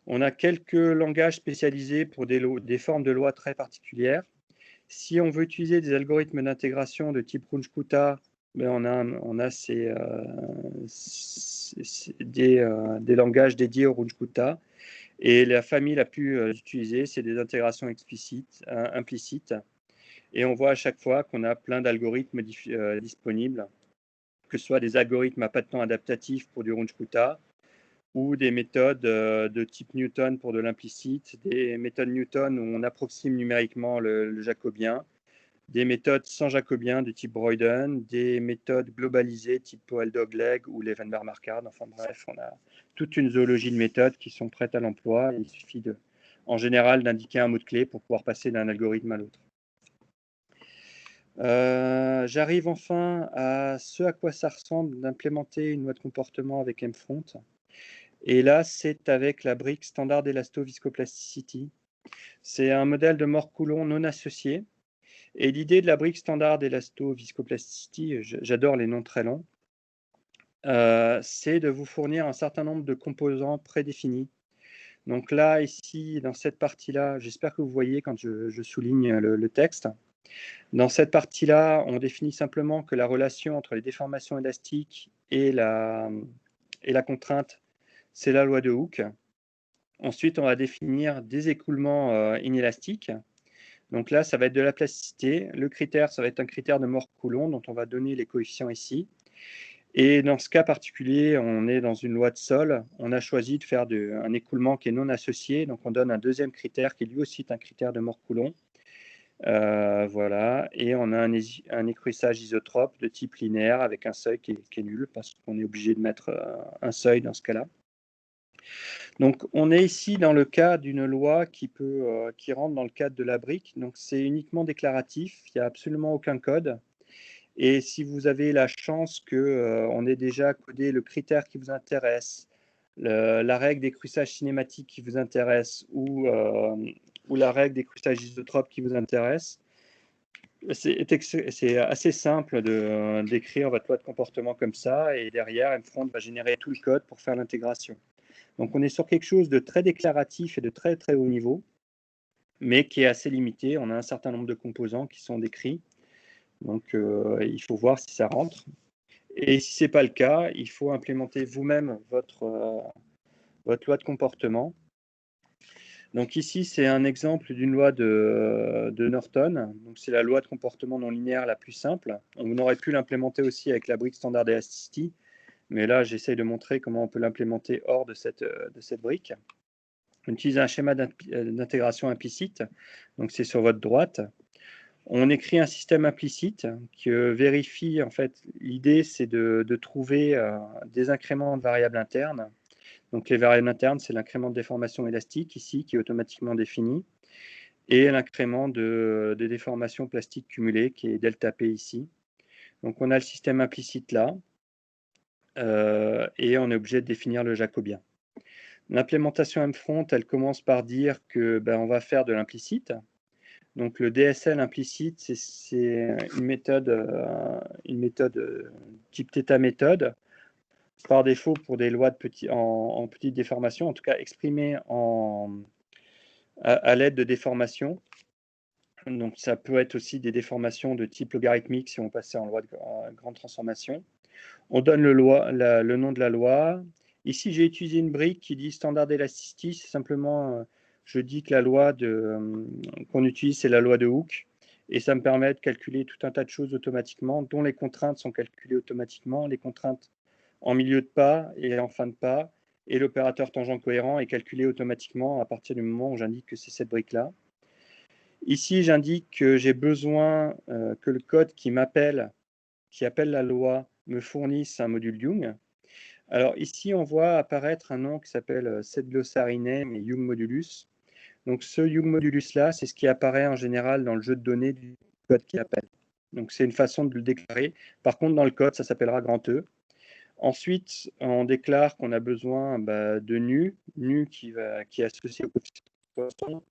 On a quelques langages spécialisés pour des formes de lois très particulières. Si on veut utiliser des algorithmes d'intégration de type Runge-Kutta, on a des langages dédiés au Runge-Kutta. Et la famille la plus utilisée, c'est des intégrations implicites. Et on voit à chaque fois qu'on a plein d'algorithmes disponibles, que ce soit des algorithmes à pas de temps adaptatif pour du Runge-Kutta, ou des méthodes de type Newton pour de l'implicite, des méthodes Newton où on approxime numériquement le jacobien, des méthodes sans jacobien de type Broyden, des méthodes globalisées type Powell-Dogleg ou Levenberg-Marquardt. Enfin bref, on a toute une zoologie de méthodes qui sont prêtes à l'emploi. Il suffit en général d'indiquer un mot-clé pour pouvoir passer d'un algorithme à l'autre. J'arrive enfin à ce à quoi ça ressemble d'implémenter une loi de comportement avec Mfront. Et là, c'est avec la brique standard Elasto-Viscoplasticity. C'est un modèle de Moore-Coulomb non associé. Et l'idée de la brique standard Elasto-Viscoplasticity, j'adore les noms très longs, c'est de vous fournir un certain nombre de composants prédéfinis. Donc là, ici, dans cette partie-là, j'espère que vous voyez quand je souligne le texte. Dans cette partie-là, on définit simplement que la relation entre les déformations élastiques et la contrainte, c'est la loi de Hooke. Ensuite, on va définir des écoulements inélastiques. Donc là, ça va être de la plasticité. Le critère, ça va être un critère de Moore-Coulomb dont on va donner les coefficients ici. Et dans ce cas particulier, on est dans une loi de sol. On a choisi de faire un écoulement qui est non associé. Donc on donne un deuxième critère qui lui aussi est un critère de Moore-Coulomb. Voilà. Et on a un écrûssage isotrope de type linéaire avec un seuil qui est nul parce qu'on est obligé de mettre un seuil dans ce cas-là. Donc, on est ici dans le cas d'une loi qui rentre dans le cadre de la brique. Donc, c'est uniquement déclaratif. Il n'y a absolument aucun code. Et si vous avez la chance qu'on ait déjà codé le critère qui vous intéresse, la règle d'écrûssage cinématique qui vous intéresse ou la règle d'écrûssage isotrope qui vous intéresse, c'est assez simple d'écrire votre loi de comportement comme ça. Et derrière, Mfront va générer tout le code pour faire l'intégration. Donc, on est sur quelque chose de très déclaratif et de très, très haut niveau, mais qui est assez limité. On a un certain nombre de composants qui sont décrits. Donc, il faut voir si ça rentre. Et si ce n'est pas le cas, il faut implémenter vous-même votre loi de comportement. Donc ici, c'est un exemple d'une loi de Norton. Donc c'est la loi de comportement non linéaire la plus simple. On aurait pu l'implémenter aussi avec la brique standard elasticity, mais là, j'essaye de montrer comment on peut l'implémenter hors de cette brique. On utilise un schéma d'intégration implicite, donc c'est sur votre droite. On écrit un système implicite qui vérifie, en fait, l'idée c'est de trouver des incréments de variables internes. Donc les variables internes, c'est l'incrément de déformation élastique ici qui est automatiquement défini et l'incrément de déformation plastique cumulée qui est delta P ici. Donc on a le système implicite là et on est obligé de définir le jacobien. L'implémentation mFront, elle commence par dire que on va faire de l'implicite. Donc le DSL implicite, c'est une méthode type θ méthode, par défaut pour des lois en petite déformation, en tout cas exprimée à l'aide de déformations. Donc ça peut être aussi des déformations de type logarithmique si on passait en loi de grande transformation. On donne le nom de la loi. Ici, j'ai utilisé une brique qui dit standard elasticity. C'est simplement, je dis que la loi qu'on utilise, c'est la loi de Hooke. Et ça me permet de calculer tout un tas de choses automatiquement, dont les contraintes sont calculées automatiquement, les contraintes en milieu de pas et en fin de pas. Et l'opérateur tangent cohérent est calculé automatiquement à partir du moment où j'indique que c'est cette brique-là. Ici, j'indique que j'ai besoin que le code qui appelle la loi me fournisse un module Young. Alors ici, on voit apparaître un nom qui s'appelle setGlossary-name et Young modulus. Donc ce Young modulus-là, c'est ce qui apparaît en général dans le jeu de données du code qui appelle. Donc c'est une façon de le déclarer. Par contre, dans le code, ça s'appellera grand E. Ensuite, on déclare qu'on a besoin de nu qui est associé au coefficient,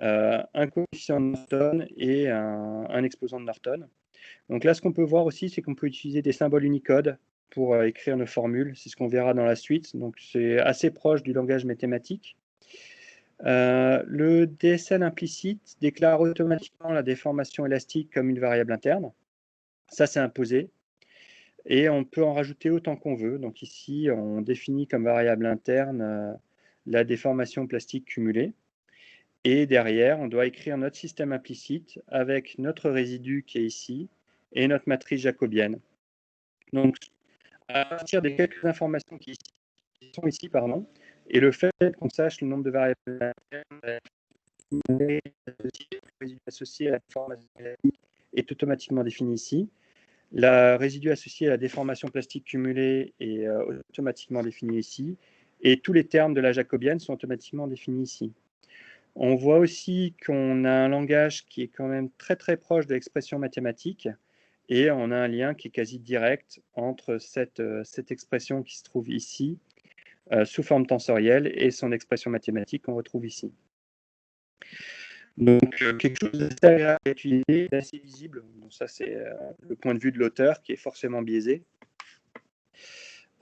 un coefficient de Norton et un exposant de Norton. Donc là, ce qu'on peut voir aussi, c'est qu'on peut utiliser des symboles Unicode pour écrire nos formules. C'est ce qu'on verra dans la suite. Donc c'est assez proche du langage mathématique. Le DSL implicite déclare automatiquement la déformation élastique comme une variable interne. Ça, c'est imposé. Et on peut en rajouter autant qu'on veut. Donc ici, on définit comme variable interne la déformation plastique cumulée. Et derrière, on doit écrire notre système implicite avec notre résidu qui est ici et notre matrice jacobienne. Donc, à partir des quelques informations qui sont ici, et le fait qu'on sache le nombre de variables associées à la déformation est automatiquement défini ici. La résidu associé à la déformation plastique cumulée est automatiquement défini ici. Et tous les termes de la jacobienne sont automatiquement définis ici. On voit aussi qu'on a un langage qui est quand même très très proche de l'expression mathématique et on a un lien qui est quasi direct entre cette expression qui se trouve ici sous forme tensorielle et son expression mathématique qu'on retrouve ici. Donc quelque chose d'assez agréable à utiliser, d'assez visible. Bon, ça c'est le point de vue de l'auteur qui est forcément biaisé.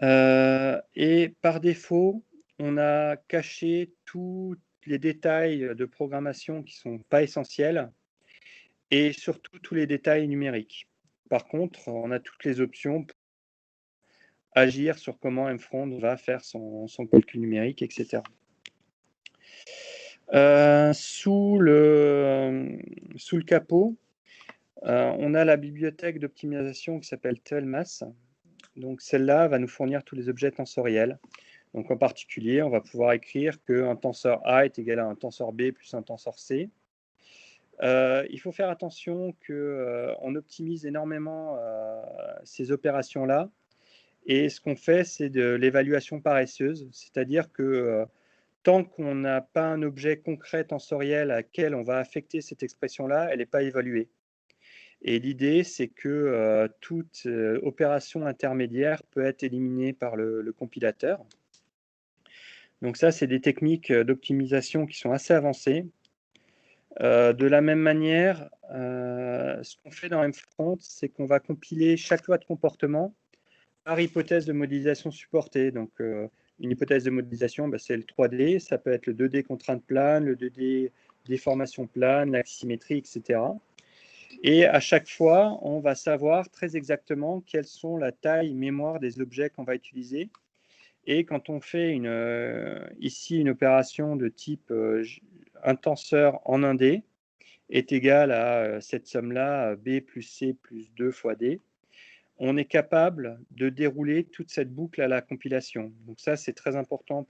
Et par défaut, on a caché tous les détails de programmation qui ne sont pas essentiels et surtout tous les détails numériques. Par contre, on a toutes les options pour agir sur comment mFront va faire son calcul numérique, etc. Sous le capot, on a la bibliothèque d'optimisation qui s'appelle TLMAS. Donc celle-là va nous fournir tous les objets tensoriels. Donc en particulier, on va pouvoir écrire qu'un tenseur A est égal à un tenseur B plus un tenseur C. Il faut faire attention qu'on optimise énormément ces opérations-là. Et ce qu'on fait, c'est de l'évaluation paresseuse, c'est-à-dire que tant qu'on n'a pas un objet concret tensoriel à laquelle on va affecter cette expression-là, elle n'est pas évaluée. Et l'idée, c'est que toute opération intermédiaire peut être éliminée par le compilateur. Donc ça, c'est des techniques d'optimisation qui sont assez avancées. De la même manière, ce qu'on fait dans mFront, c'est qu'on va compiler chaque loi de comportement par hypothèse de modélisation supportée. Donc, une hypothèse de modélisation, c'est le 3D, ça peut être le 2D contrainte plane, le 2D déformation plane, l'axe symétrie, etc. Et à chaque fois, on va savoir très exactement quelles sont la taille mémoire des objets qu'on va utiliser. Et quand on fait ici une opération de type un tenseur en 1D est égal à cette somme-là, B plus C plus 2 fois D, on est capable de dérouler toute cette boucle à la compilation. Donc ça, c'est très important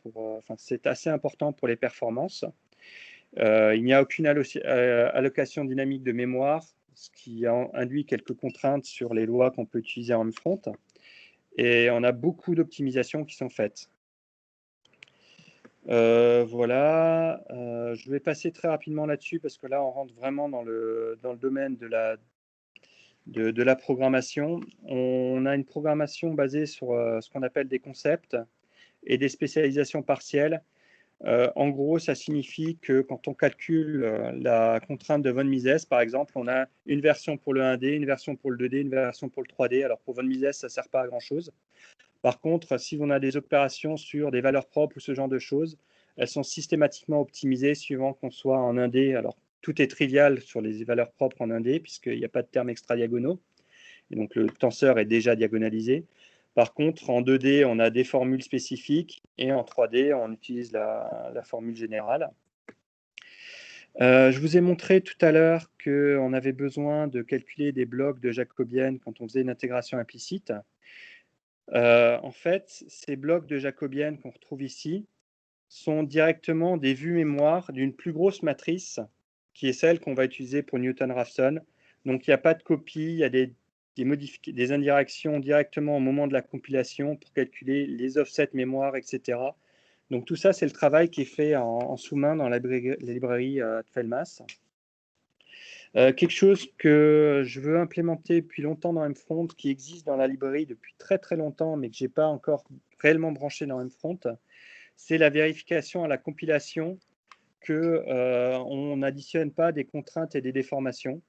c'est assez important pour les performances. Il n'y a aucune allocation dynamique de mémoire, ce qui induit quelques contraintes sur les lois qu'on peut utiliser en M-Front. Et on a beaucoup d'optimisations qui sont faites. Voilà, je vais passer très rapidement là-dessus parce que là, on rentre vraiment dans le domaine de la programmation. On a une programmation basée sur ce qu'on appelle des concepts et des spécialisations partielles. En gros, ça signifie que quand on calcule la contrainte de von Mises, par exemple, on a une version pour le 1D, une version pour le 2D, une version pour le 3D. Alors pour von Mises, ça ne sert pas à grand-chose. Par contre, si on a des opérations sur des valeurs propres ou ce genre de choses, elles sont systématiquement optimisées suivant qu'on soit en 1D. Alors, tout est trivial sur les valeurs propres en 1D, puisqu'il n'y a pas de termes extra-diagonaux. Et donc, le tenseur est déjà diagonalisé. Par contre, en 2D, on a des formules spécifiques, et en 3D, on utilise la formule générale. Je vous ai montré tout à l'heure qu'on avait besoin de calculer des blocs de jacobienne quand on faisait une intégration implicite. En fait, ces blocs de jacobienne qu'on retrouve ici sont directement des vues mémoire d'une plus grosse matrice qui est celle qu'on va utiliser pour Newton-Raphson. Donc, il n'y a pas de copie, il y a des indirections directement au moment de la compilation pour calculer les offsets mémoire, etc. Donc, tout ça, c'est le travail qui est fait en sous-main dans la librairie Tfelmas. Quelque chose que je veux implémenter depuis longtemps dans M-Front, qui existe dans la librairie depuis très très longtemps, mais que je n'ai pas encore réellement branché dans M-Front, c'est la vérification à la compilation qu'on n'additionne pas des contraintes et des déformations.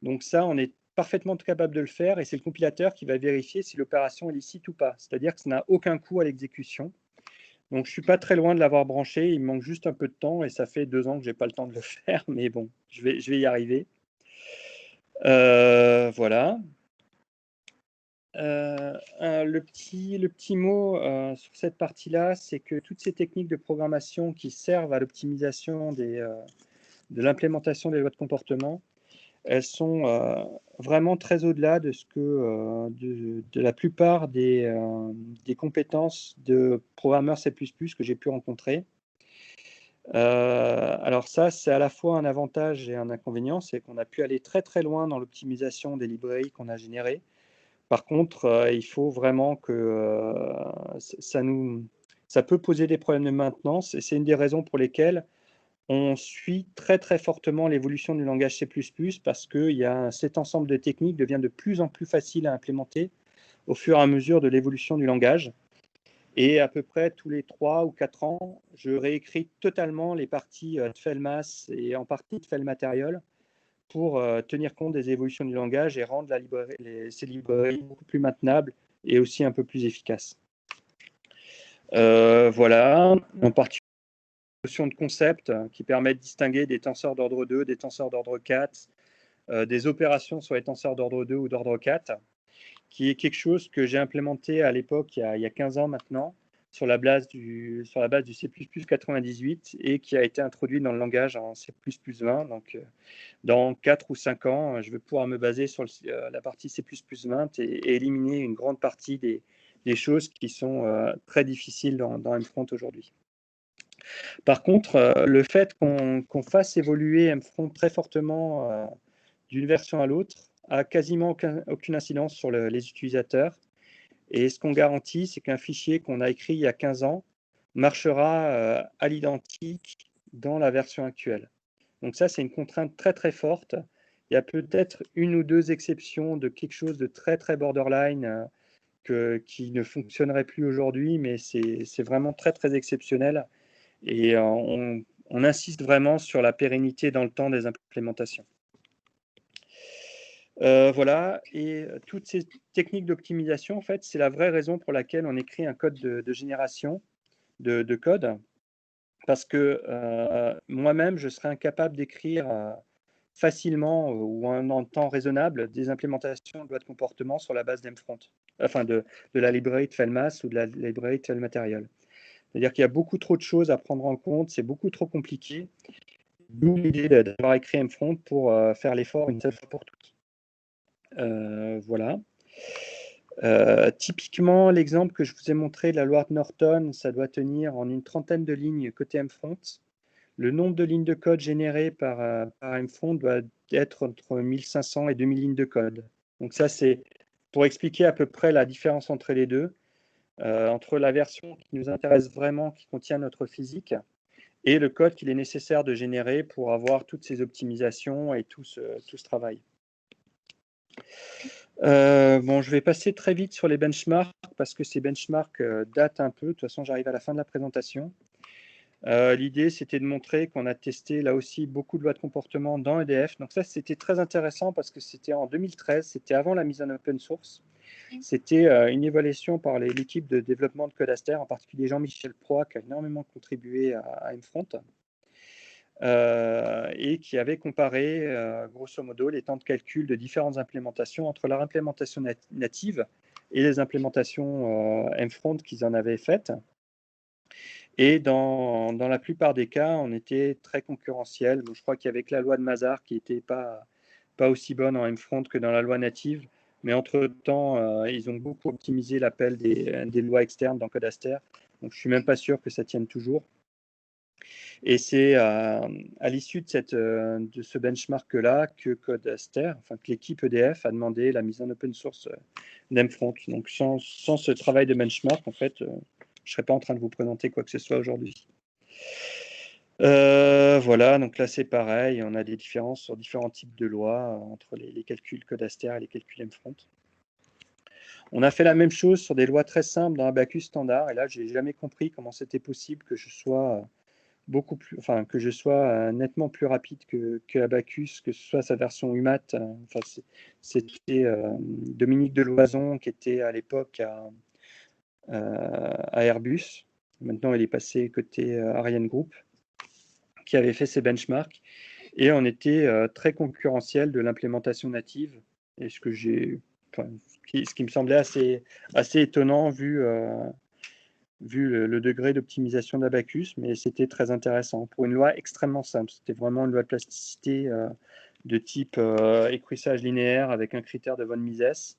Donc ça, on est parfaitement capable de le faire, et c'est le compilateur qui va vérifier si l'opération est licite ou pas. C'est-à-dire que ça n'a aucun coût à l'exécution. Donc je ne suis pas très loin de l'avoir branché, il me manque juste un peu de temps, et ça fait 2 ans que je n'ai pas le temps de le faire, mais bon, je vais y arriver. Voilà. Le petit mot sur cette partie-là, c'est que toutes ces techniques de programmation qui servent à l'optimisation de l'implémentation des lois de comportement, elles sont vraiment très au-delà de ce que de la plupart des compétences de programmeurs C++ que j'ai pu rencontrer. Alors ça, c'est à la fois un avantage et un inconvénient, c'est qu'on a pu aller très très loin dans l'optimisation des librairies qu'on a générées. Par contre, il faut vraiment que ça peut poser des problèmes de maintenance, et c'est une des raisons pour lesquelles on suit très très fortement l'évolution du langage C++, parce que cet ensemble de techniques devient de plus en plus facile à implémenter au fur et à mesure de l'évolution du langage. Et à peu près tous les 3 ou 4 ans, je réécris totalement les parties Tfelmas et en partie Tfelmaterial pour tenir compte des évolutions du langage et rendre ces librairies beaucoup plus maintenables et aussi un peu plus efficaces. Voilà, en particulier la notion de concept qui permet de distinguer des tenseurs d'ordre 2, des tenseurs d'ordre 4, des opérations sur les tenseurs d'ordre 2 ou d'ordre 4, qui est quelque chose que j'ai implémenté à l'époque, il y a 15 ans maintenant, sur la base du C++ 98, et qui a été introduit dans le langage en C++ 20. Donc, dans 4 ou 5 ans, je vais pouvoir me baser sur la partie C++ 20 et éliminer une grande partie des choses qui sont très difficiles dans M-Front aujourd'hui. Par contre, le fait qu'on fasse évoluer M-Front très fortement d'une version à l'autre a quasiment aucune incidence sur les utilisateurs. Et ce qu'on garantit, c'est qu'un fichier qu'on a écrit il y a 15 ans marchera à l'identique dans la version actuelle. Donc ça, c'est une contrainte très très forte. Il y a peut-être une ou deux exceptions de quelque chose de très très borderline qui ne fonctionnerait plus aujourd'hui, mais c'est vraiment très très exceptionnel. Et on insiste vraiment sur la pérennité dans le temps des implémentations. Voilà, et toutes ces techniques d'optimisation, en fait, c'est la vraie raison pour laquelle on écrit un code de génération de code, parce que moi-même, je serais incapable d'écrire facilement ou en temps raisonnable des implémentations de loi de comportement sur la base d'Mfront, enfin de la librairie de FileMass ou de la librairie de FileMaterial. C'est-à-dire qu'il y a beaucoup trop de choses à prendre en compte, c'est beaucoup trop compliqué. D'où l'idée d'avoir écrit Mfront pour faire l'effort une seule fois pour toutes. Voilà. Typiquement, l'exemple que je vous ai montré de la loi de Norton, ça doit tenir en une trentaine de lignes côté Mfront. Le nombre de lignes de code générées par Mfront doit être entre 1500 et 2000 lignes de code. Donc ça, c'est pour expliquer à peu près la différence entre les deux, entre la version qui nous intéresse vraiment, qui contient notre physique, et le code qu'il est nécessaire de générer pour avoir toutes ces optimisations et tout ce travail. Bon, je vais passer très vite sur les benchmarks parce que ces benchmarks datent un peu. De toute façon, j'arrive à la fin de la présentation. L'idée, c'était de montrer qu'on a testé là aussi beaucoup de lois de comportement dans EDF. Donc ça, c'était très intéressant parce que c'était en 2013, c'était avant la mise en open source. C'était une évaluation par l'équipe de développement de Codaster, en particulier Jean-Michel Proy, qui a énormément contribué à Mfront. Et qui avait comparé, grosso modo, les temps de calcul de différentes implémentations entre leur implémentation native et les implémentations Mfront qu'ils en avaient faites. Et dans la plupart des cas, on était très concurrentiel. Je crois qu'il y avait que la loi de Mazar qui n'était pas aussi bonne en Mfront que dans la loi native. Mais entre-temps, ils ont beaucoup optimisé l'appel des lois externes dans Codaster. Donc, je ne suis même pas sûr que ça tienne toujours. Et c'est à l'issue de ce benchmark-là que Codaster, enfin que l'équipe EDF a demandé la mise en open source d'Mfront. Donc sans ce travail de benchmark, en fait, je ne serais pas en train de vous présenter quoi que ce soit aujourd'hui. Voilà, donc là c'est pareil, on a des différences sur différents types de lois entre les calculs Codaster et les calculs Mfront. On a fait la même chose sur des lois très simples dans Abacus standard, et là j'ai jamais compris comment c'était possible que je sois que je sois nettement plus rapide que Abacus, que ce soit sa version UMAT. C'était Dominique Deloison qui était à l'époque à Airbus. Maintenant, il est passé côté Ariane Group, qui avait fait ses benchmarks. Et on était très concurrentiel de l'implémentation native. Et ce qui me semblait assez étonnant vu le degré d'optimisation d'Abacus, mais c'était très intéressant pour une loi extrêmement simple. C'était vraiment une loi de plasticité de type écrouissage linéaire avec un critère de von Mises.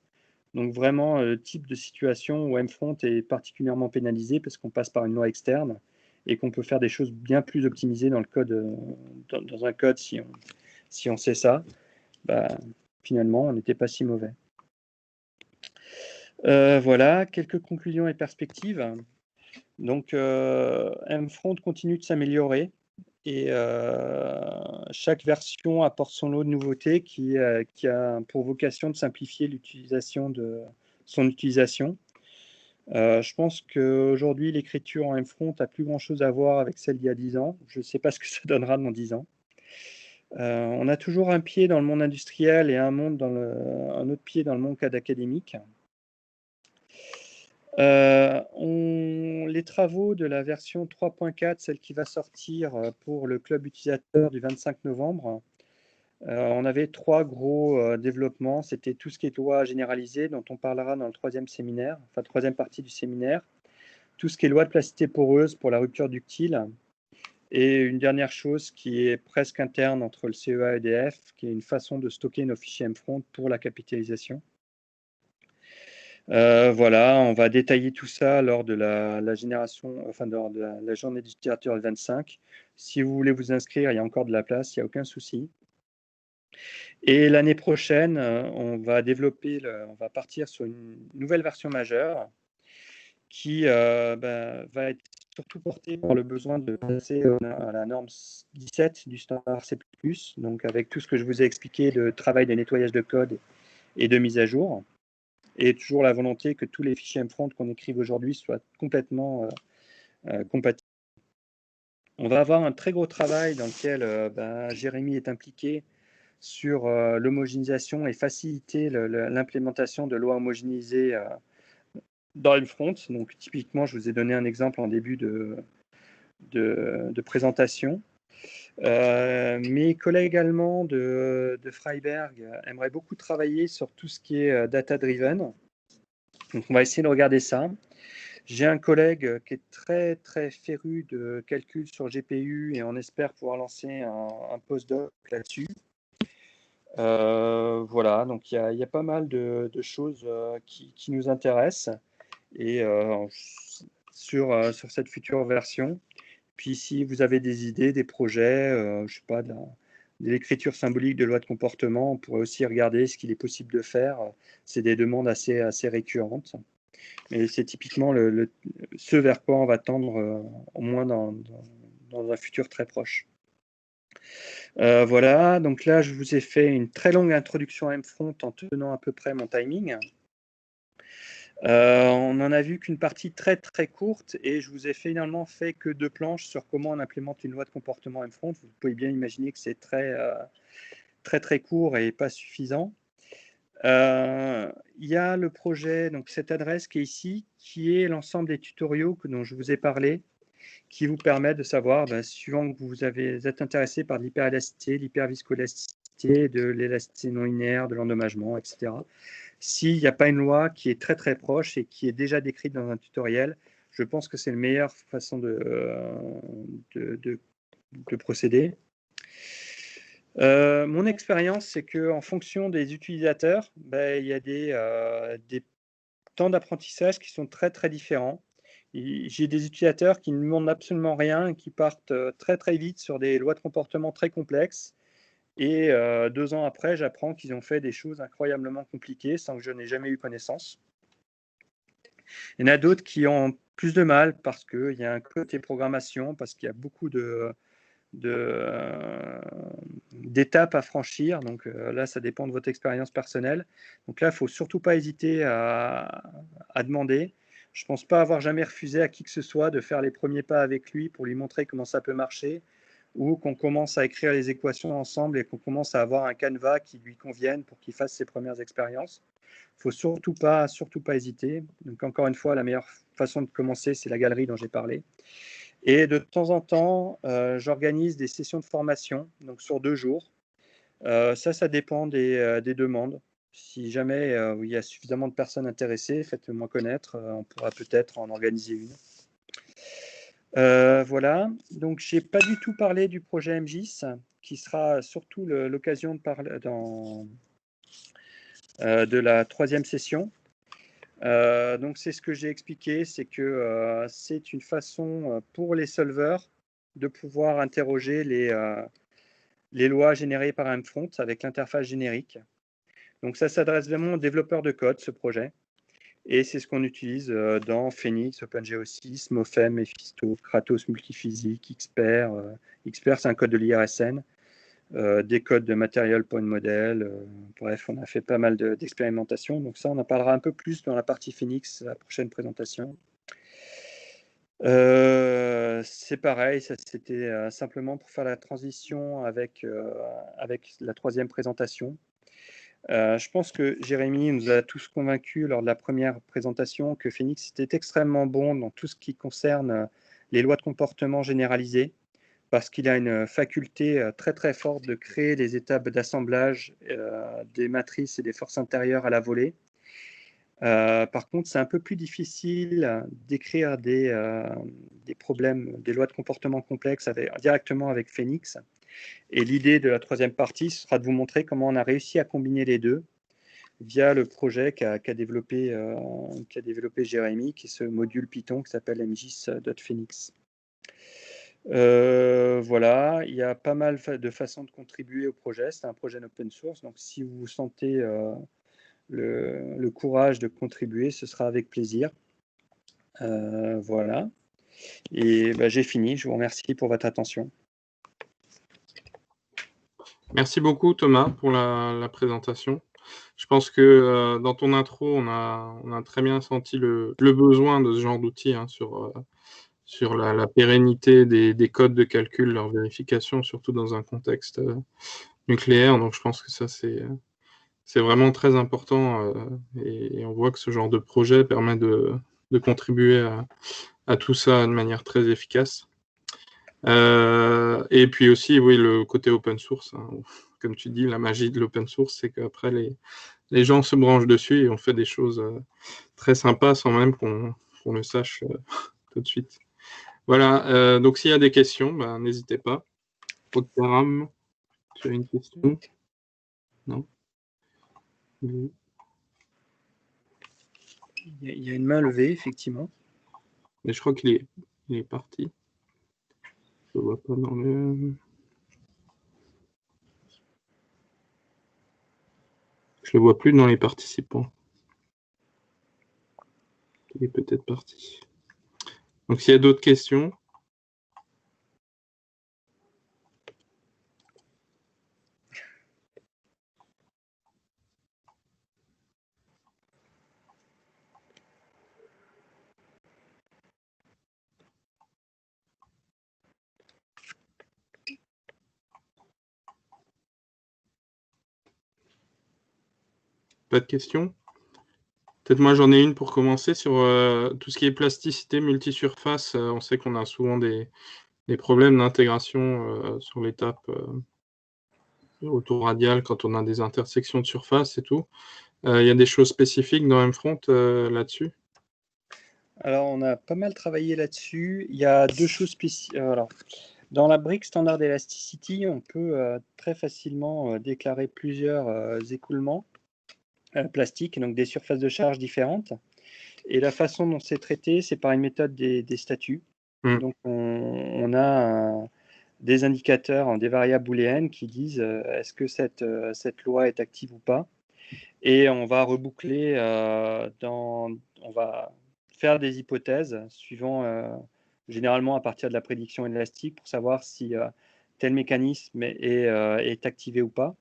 Donc vraiment type de situation où Mfront est particulièrement pénalisé parce qu'on passe par une loi externe et qu'on peut faire des choses bien plus optimisées dans le code, dans un code si on sait ça. Finalement, on n'était pas si mauvais. Voilà, quelques conclusions et perspectives. Donc, Mfront continue de s'améliorer et chaque version apporte son lot de nouveautés qui a pour vocation de simplifier son utilisation. Je pense qu'aujourd'hui, l'écriture en Mfront n'a plus grand-chose à voir avec celle d'il y a 10 ans. Je ne sais pas ce que ça donnera dans 10 ans. On a toujours un pied dans le monde industriel et un autre pied dans le monde académique. Les travaux de la version 3.4, celle qui va sortir pour le club utilisateur du 25 novembre, on avait 3 gros développements. C'était tout ce qui est loi généralisée, dont on parlera dans le troisième partie du séminaire, tout ce qui est loi de plasticité poreuse pour la rupture ductile, et une dernière chose qui est presque interne entre le CEA et EDF, qui est une façon de stocker nos fichiers Mfront pour la capitalisation. Voilà, on va détailler tout ça lors de la journée d'utilisateur 25. Si vous voulez vous inscrire, il y a encore de la place, il n'y a aucun souci. Et l'année prochaine, on va partir sur une nouvelle version majeure qui va être surtout portée par le besoin de passer à la norme 17 du standard C++, donc avec tout ce que je vous ai expliqué de travail de nettoyage de code et de mise à jour. Et toujours la volonté que tous les fichiers Mfront qu'on écrive aujourd'hui soient complètement compatibles. On va avoir un très gros travail dans lequel Jérémy est impliqué sur l'homogénéisation et faciliter l'implémentation de lois homogénéisées dans Mfront. Donc typiquement, je vous ai donné un exemple en début de présentation. Mes collègues allemands de Freiberg aimeraient beaucoup travailler sur tout ce qui est data-driven. Donc, on va essayer de regarder ça. J'ai un collègue qui est très, très féru de calcul sur GPU et on espère pouvoir lancer un postdoc là-dessus. Voilà, donc il y a pas mal de choses qui nous intéressent et sur cette future version. Puis si vous avez des idées, des projets, je sais pas, de l'écriture symbolique de loi de comportement, on pourrait aussi regarder ce qu'il est possible de faire. C'est des demandes assez récurrentes. Mais c'est typiquement ce vers quoi on va tendre, au moins dans un futur très proche. Voilà, donc là, je vous ai fait une très longue introduction à Mfront en tenant à peu près mon timing. On n'en a vu qu'une partie très très courte et je vous ai finalement fait que 2 planches sur comment on implémente une loi de comportement Mfront. Vous pouvez bien imaginer que c'est très, très très court et pas suffisant. Il y a le projet, donc cette adresse qui est ici, qui est l'ensemble des tutoriaux dont je vous ai parlé, qui vous permet de savoir, suivant que vous êtes intéressé par l'hyperélasticité, l'hyperviscoélasticité, de l'élasticité non linéaire, de l'endommagement, etc. S'il n'y a pas une loi qui est très très proche et qui est déjà décrite dans un tutoriel, je pense que c'est la meilleure façon de procéder. Mon expérience, c'est qu'en fonction des utilisateurs, il y a des temps d'apprentissage qui sont très très différents. J'ai des utilisateurs qui ne demandent absolument rien et qui partent très très vite sur des lois de comportement très complexes. Et 2 ans après, j'apprends qu'ils ont fait des choses incroyablement compliquées sans que je n'ai jamais eu connaissance. Il y en a d'autres qui ont plus de mal parce qu'il y a un côté programmation, parce qu'il y a beaucoup d'étapes à franchir. Donc là, ça dépend de votre expérience personnelle. Donc là, il ne faut surtout pas hésiter à demander. Je ne pense pas avoir jamais refusé à qui que ce soit de faire les premiers pas avec lui pour lui montrer comment ça peut marcher, ou qu'on commence à écrire les équations ensemble et qu'on commence à avoir un canevas qui lui convienne pour qu'il fasse ses premières expériences. Il ne faut surtout pas hésiter. Donc encore une fois, la meilleure façon de commencer, c'est la galerie dont j'ai parlé. Et de temps en temps, j'organise des sessions de formation, donc sur 2 jours. Ça dépend des demandes. Si jamais il y a suffisamment de personnes intéressées, faites-moi connaître. On pourra peut-être en organiser une. Voilà. Donc, je n'ai pas du tout parlé du projet MGIS, qui sera surtout l'occasion de parler de la 3e session. Donc, c'est ce que j'ai expliqué, c'est que c'est une façon pour les solvers de pouvoir interroger les lois générées par Mfront avec l'interface générique. Donc, ça s'adresse vraiment aux développeurs de code, ce projet. Et c'est ce qu'on utilise dans Phoenix, OpenGeO6, Mofem, Mephisto, Kratos Multiphysique, Xper. Xper, c'est un code de l'IRSN. Des codes de Material Point Model. Bref, on a fait pas mal d'expérimentations. Donc ça, on en parlera un peu plus dans la partie Phoenix, la prochaine présentation. C'est pareil, ça c'était simplement pour faire la transition avec la 3e présentation. Je pense que Jérémy nous a tous convaincus lors de la première présentation que Phoenix était extrêmement bon dans tout ce qui concerne les lois de comportement généralisées, parce qu'il a une faculté très très forte de créer des étapes d'assemblage des matrices et des forces intérieures à la volée. Par contre, c'est un peu plus difficile d'écrire des problèmes, des lois de comportement complexes directement avec Phoenix. Et l'idée de la 3e partie sera de vous montrer comment on a réussi à combiner les deux via le projet qu'a développé Jérémy, qui est ce module Python qui s'appelle mgis.phoenix. Voilà, il y a pas mal de façons de contribuer au projet. C'est un projet open source, donc si vous sentez le courage de contribuer, ce sera avec plaisir. Voilà. Et j'ai fini. Je vous remercie pour votre attention. Merci beaucoup Thomas pour la présentation. Je pense que dans ton intro, on a très bien senti le besoin de ce genre d'outils sur la pérennité des codes de calcul, leur vérification, surtout dans un contexte nucléaire. Donc je pense que ça, c'est vraiment très important et on voit que ce genre de projet permet de contribuer à tout ça de manière très efficace. Et puis aussi, oui, le côté open source, hein. Comme tu dis, la magie de l'open source, c'est qu'après, les gens se branchent dessus et on fait des choses très sympas sans même qu'on le sache tout de suite. Voilà, donc s'il y a des questions, ben, n'hésitez pas. Oteram, tu as une question? Non? Il y a une main levée, effectivement. Mais je crois qu'il est parti. Je le vois pas dans le... Je le vois plus dans les participants. Il est peut-être parti. Donc s'il y a d'autres questions... Pas de questions? Peut-être moi j'en ai une pour commencer sur tout ce qui est plasticité multisurface. On sait qu'on a souvent des problèmes d'intégration sur l'étape autoradiale quand on a des intersections de surface et tout. Il y a des choses spécifiques dans MFront là-dessus? Alors, on a pas mal travaillé là-dessus. Il y a deux choses spécifiques. Alors, dans la brique standard Elasticity, on peut très facilement déclarer plusieurs écoulements plastiques, donc des surfaces de charge différentes. Et la façon dont c'est traité, c'est par une méthode des statuts. Donc, on a des indicateurs, des variables booléennes qui disent est-ce que cette loi est active ou pas. Et on va reboucler on va faire des hypothèses suivant généralement à partir de la prédiction élastique pour savoir si tel mécanisme est activé ou pas.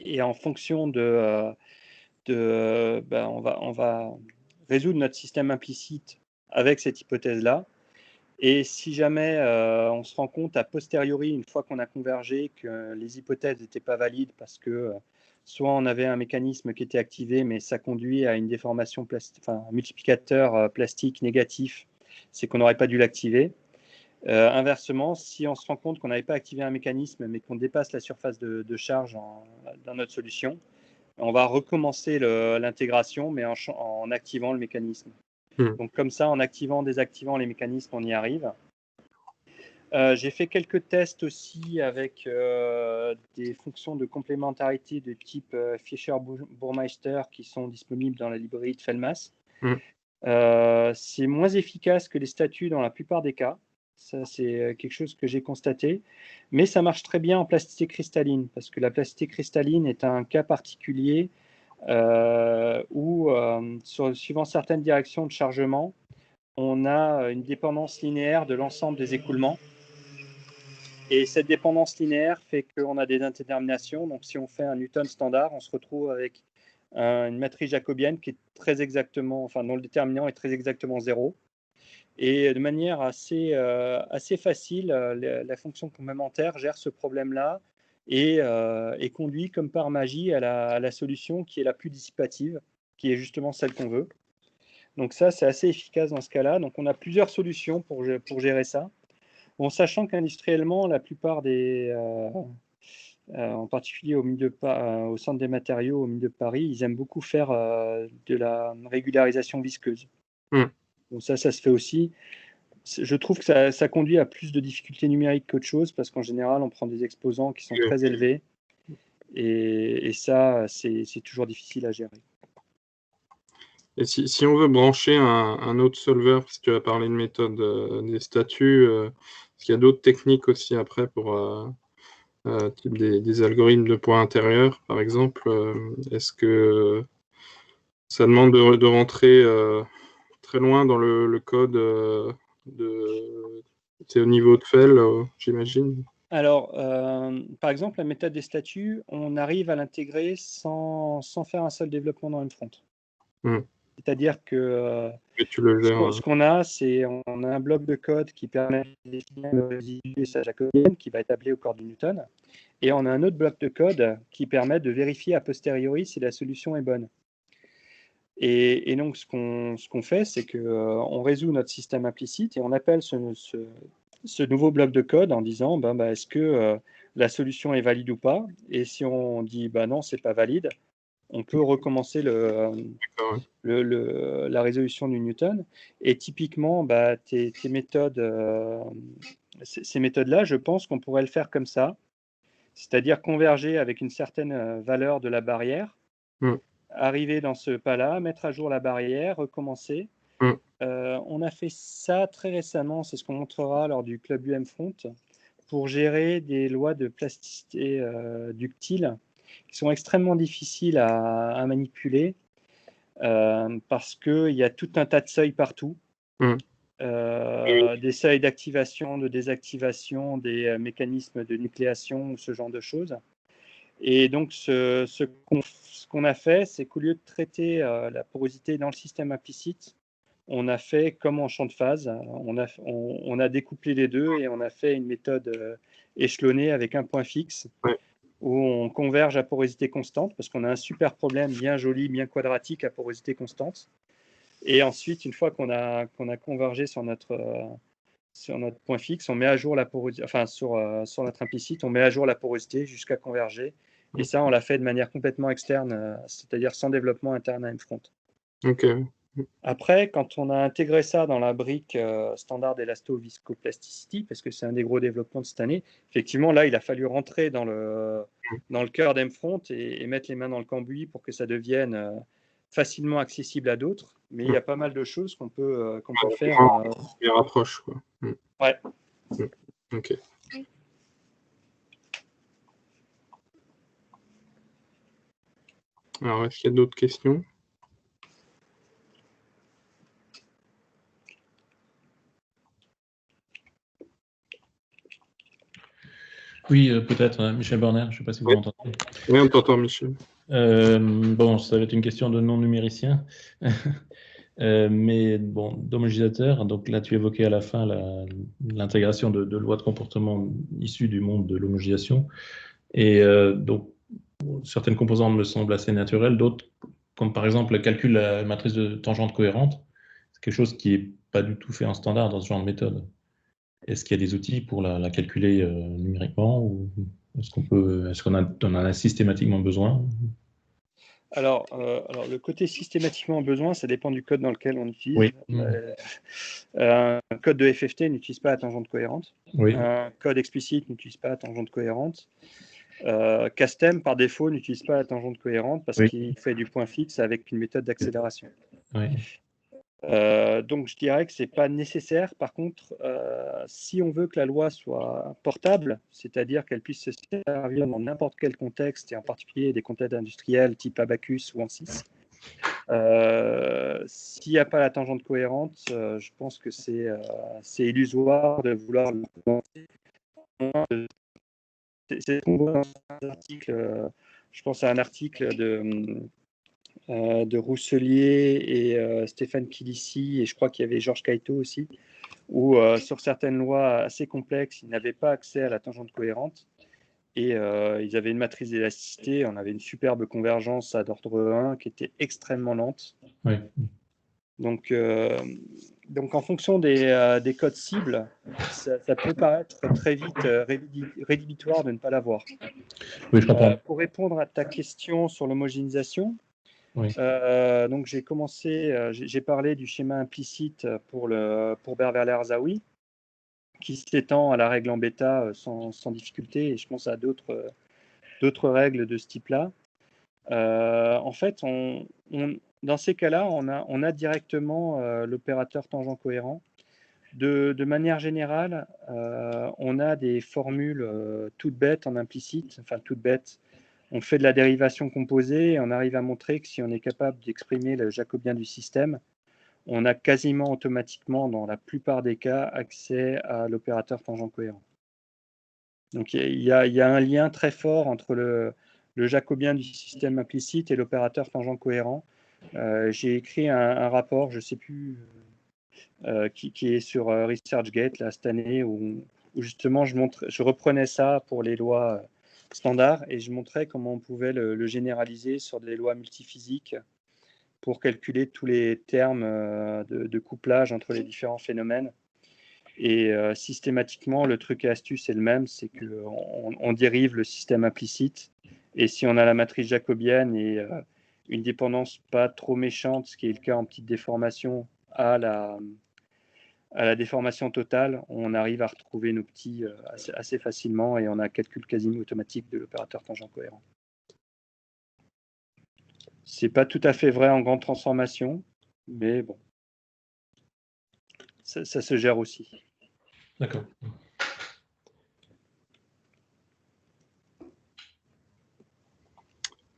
Et en fonction on va résoudre notre système implicite avec cette hypothèse-là. Et si jamais on se rend compte a posteriori, une fois qu'on a convergé, que les hypothèses n'étaient pas valides parce que soit on avait un mécanisme qui était activé, mais ça conduit à une déformation un multiplicateur plastique négatif, c'est qu'on n'aurait pas dû l'activer. Inversement, si on se rend compte qu'on n'avait pas activé un mécanisme, mais qu'on dépasse la surface de charge dans notre solution, on va recommencer l'intégration, mais en activant le mécanisme. Donc comme ça, en activant, désactivant les mécanismes, on y arrive. J'ai fait quelques tests aussi avec des fonctions de complémentarité de type Fischer-Burmeister qui sont disponibles dans la librairie de Fellmas. C'est moins efficace que les statuts dans la plupart des cas. Ça, c'est quelque chose que j'ai constaté. Mais ça marche très bien en plasticité cristalline, parce que la plasticité cristalline est un cas particulier où, suivant certaines directions de chargement, on a une dépendance linéaire de l'ensemble des écoulements. Et cette dépendance linéaire fait qu'on a des indéterminations. Donc, si on fait un Newton standard, on se retrouve avec une matrice jacobienne qui est très exactement, enfin, dont le déterminant est très exactement 0. Et de manière assez facile, la fonction complémentaire gère ce problème-là et conduit comme par magie à la solution qui est la plus dissipative, qui est justement celle qu'on veut. Donc ça, c'est assez efficace dans ce cas-là. Donc on a plusieurs solutions pour gérer ça. Bon, sachant qu'industriellement, la plupart en particulier au centre des matériaux, au milieu de Paris, ils aiment beaucoup faire de la régularisation visqueuse. Donc ça se fait aussi. Je trouve que ça conduit à plus de difficultés numériques qu'autre chose, parce qu'en général, on prend des exposants qui sont très élevés, et ça, c'est toujours difficile à gérer. Et si on veut brancher un autre solver, parce que tu as parlé de méthode des statuts, est-ce qu'il y a d'autres techniques aussi après pour type des algorithmes de poids intérieur, par exemple? Est-ce que ça demande de rentrer très loin dans le code c'est au niveau de Fell, j'imagine? Alors, par exemple, la méthode des statuts, on arrive à l'intégrer sans faire un seul développement dans une front. C'est-à-dire que tu le gères, ce qu'on a, c'est on a un bloc de code qui permet de définir le résidu sa jacobienne qui va être appelé au corps du Newton. Et on a un autre bloc de code qui permet de vérifier a posteriori si la solution est bonne. Et donc, ce qu'on fait, c'est qu'on résout notre système implicite et on appelle ce nouveau bloc de code en disant est-ce que la solution est valide ou pas. Et si on dit non, c'est pas valide, on peut recommencer la résolution du Newton. Et typiquement, tes méthodes, ces méthodes-là, je pense qu'on pourrait le faire comme ça, c'est-à-dire converger avec une certaine valeur de la barrière, arriver dans ce pas-là, mettre à jour la barrière, recommencer. On a fait ça très récemment, c'est ce qu'on montrera lors du Club UM Front, pour gérer des lois de plasticité ductile qui sont extrêmement difficiles à manipuler parce qu'il y a tout un tas de seuils partout. Des seuils d'activation, de désactivation, des mécanismes de nucléation, ce genre de choses. Et donc, ce qu'on a fait, c'est qu'au lieu de traiter la porosité dans le système implicite, on a fait comme en champ de phase, on a découplé les deux et on a fait une méthode échelonnée avec un point fixe où on converge à porosité constante parce qu'on a un super problème bien joli, bien quadratique à porosité constante. Et ensuite, une fois qu'on a convergé sur notre point fixe, on met à jour la porosité, enfin sur notre implicite, on met à jour la porosité jusqu'à converger. Et ça, on l'a fait de manière complètement externe, c'est-à-dire sans développement interne à MFront. Après, quand on a intégré ça dans la brique standard élasto-viscoplasticity, parce que c'est un des gros développements de cette année, effectivement, là, il a fallu rentrer dans le cœur d'MFront et mettre les mains dans le cambouis pour que ça devienne facilement accessible à d'autres. Mais il y a pas mal de choses qu'on peut faire. Meilleure approche, quoi. Ouais. Ok. Alors, est-ce qu'il y a d'autres questions? Oui, peut-être, Michel Borner, je ne sais pas si vous m'entendez. Oui, on t'entend, Michel. Bon, ça va être une question de non-numéricien, mais bon, d'homogénéisateur. Donc là, tu évoquais à la fin l'intégration de lois de comportement issues du monde de l'homogénéisation. Et donc, certaines composantes me semblent assez naturelles, d'autres, comme par exemple le calcul de la matrice de tangente cohérente, c'est quelque chose qui n'est pas du tout fait en standard dans ce genre de méthode. Est-ce qu'il y a des outils pour la calculer numériquement ou est-ce qu'on en a systématiquement besoin? Alors, le côté systématiquement besoin, ça dépend du code dans lequel on utilise. Oui. Un code de FFT n'utilise pas la tangente cohérente. Oui. Un code explicite n'utilise pas la tangente cohérente. Castem, par défaut, n'utilise pas la tangente cohérente parce qu'il fait du point fixe avec une méthode d'accélération. Oui. Donc, je dirais que ce n'est pas nécessaire. Par contre, si on veut que la loi soit portable, c'est-à-dire qu'elle puisse se servir dans n'importe quel contexte, et en particulier des contextes industriels type Abacus ou ANSYS, s'il n'y a pas la tangente cohérente, je pense que c'est illusoire de vouloir le commenter. C'est ce qu'on voit dans un article, je pense à un article de Rousselier et Stéphane Kilissi, et je crois qu'il y avait Georges Caïto aussi, où sur certaines lois assez complexes, ils n'avaient pas accès à la tangente cohérente, et ils avaient une matrice d'élasticité, on avait une superbe convergence à d'ordre 1 qui était extrêmement lente. Oui. Donc en fonction des codes cibles, ça peut paraître très vite rédhibitoire de ne pas l'avoir. Oui, je comprends. Pour répondre à ta question sur l'homogénéisation, oui. Donc j'ai parlé du schéma implicite pour Berverler-Zawi, qui s'étend à la règle en bêta sans difficulté, et je pense à d'autres règles de ce type-là. En fait, dans ces cas-là, on a directement l'opérateur tangent cohérent. De manière générale, on a des formules toutes bêtes en implicite, enfin toutes bêtes. On fait de la dérivation composée et on arrive à montrer que si on est capable d'exprimer le jacobien du système, on a quasiment automatiquement, dans la plupart des cas, accès à l'opérateur tangent cohérent. Donc il y a un lien très fort entre le jacobien du système implicite et l'opérateur tangent cohérent. J'ai écrit un rapport, je ne sais plus, qui est sur ResearchGate là, cette année, où justement je reprenais ça pour les lois standard et je montrais comment on pouvait le généraliser sur des lois multiphysiques pour calculer tous les termes de couplage entre les différents phénomènes. Et systématiquement, le truc et astuce est le même, c'est qu'on dérive le système implicite. Et si on a la matrice jacobienne et une dépendance pas trop méchante, ce qui est le cas en petite déformation, à la déformation totale, on arrive à retrouver nos petits assez facilement et on a un calcul quasiment automatique de l'opérateur tangent cohérent. C'est pas tout à fait vrai en grande transformation, mais bon, ça se gère aussi. D'accord.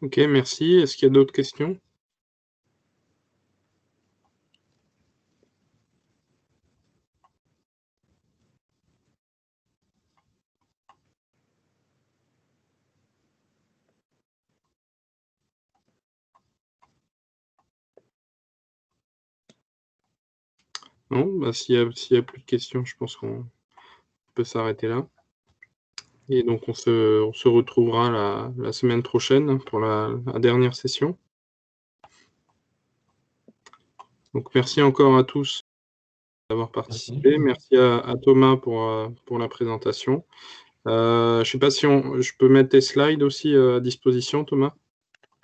Ok, merci. Est-ce qu'il y a d'autres questions? Non, bah, s'il y a plus de questions, je pense qu'on peut s'arrêter là. Et donc, on se retrouvera la semaine prochaine pour la dernière session. Donc, merci encore à tous d'avoir participé. Merci à Thomas pour la présentation. Je ne sais pas si je peux mettre tes slides aussi à disposition, Thomas.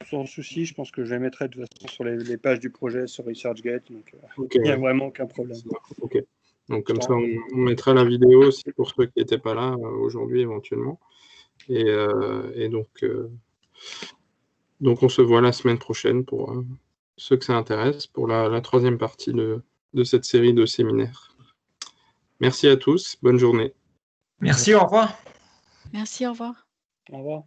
Sans souci, je pense que je les mettrai de toute façon sur les pages du projet sur ResearchGate, donc Okay, il n'y a vraiment aucun problème. Ok. Donc comme ça, on mettra la vidéo aussi pour ceux qui n'étaient pas là aujourd'hui éventuellement. Et donc on se voit la semaine prochaine pour ceux que ça intéresse, pour la troisième partie de cette série de séminaires. Merci à tous, bonne journée. Merci, au revoir. Merci, au revoir. Au revoir.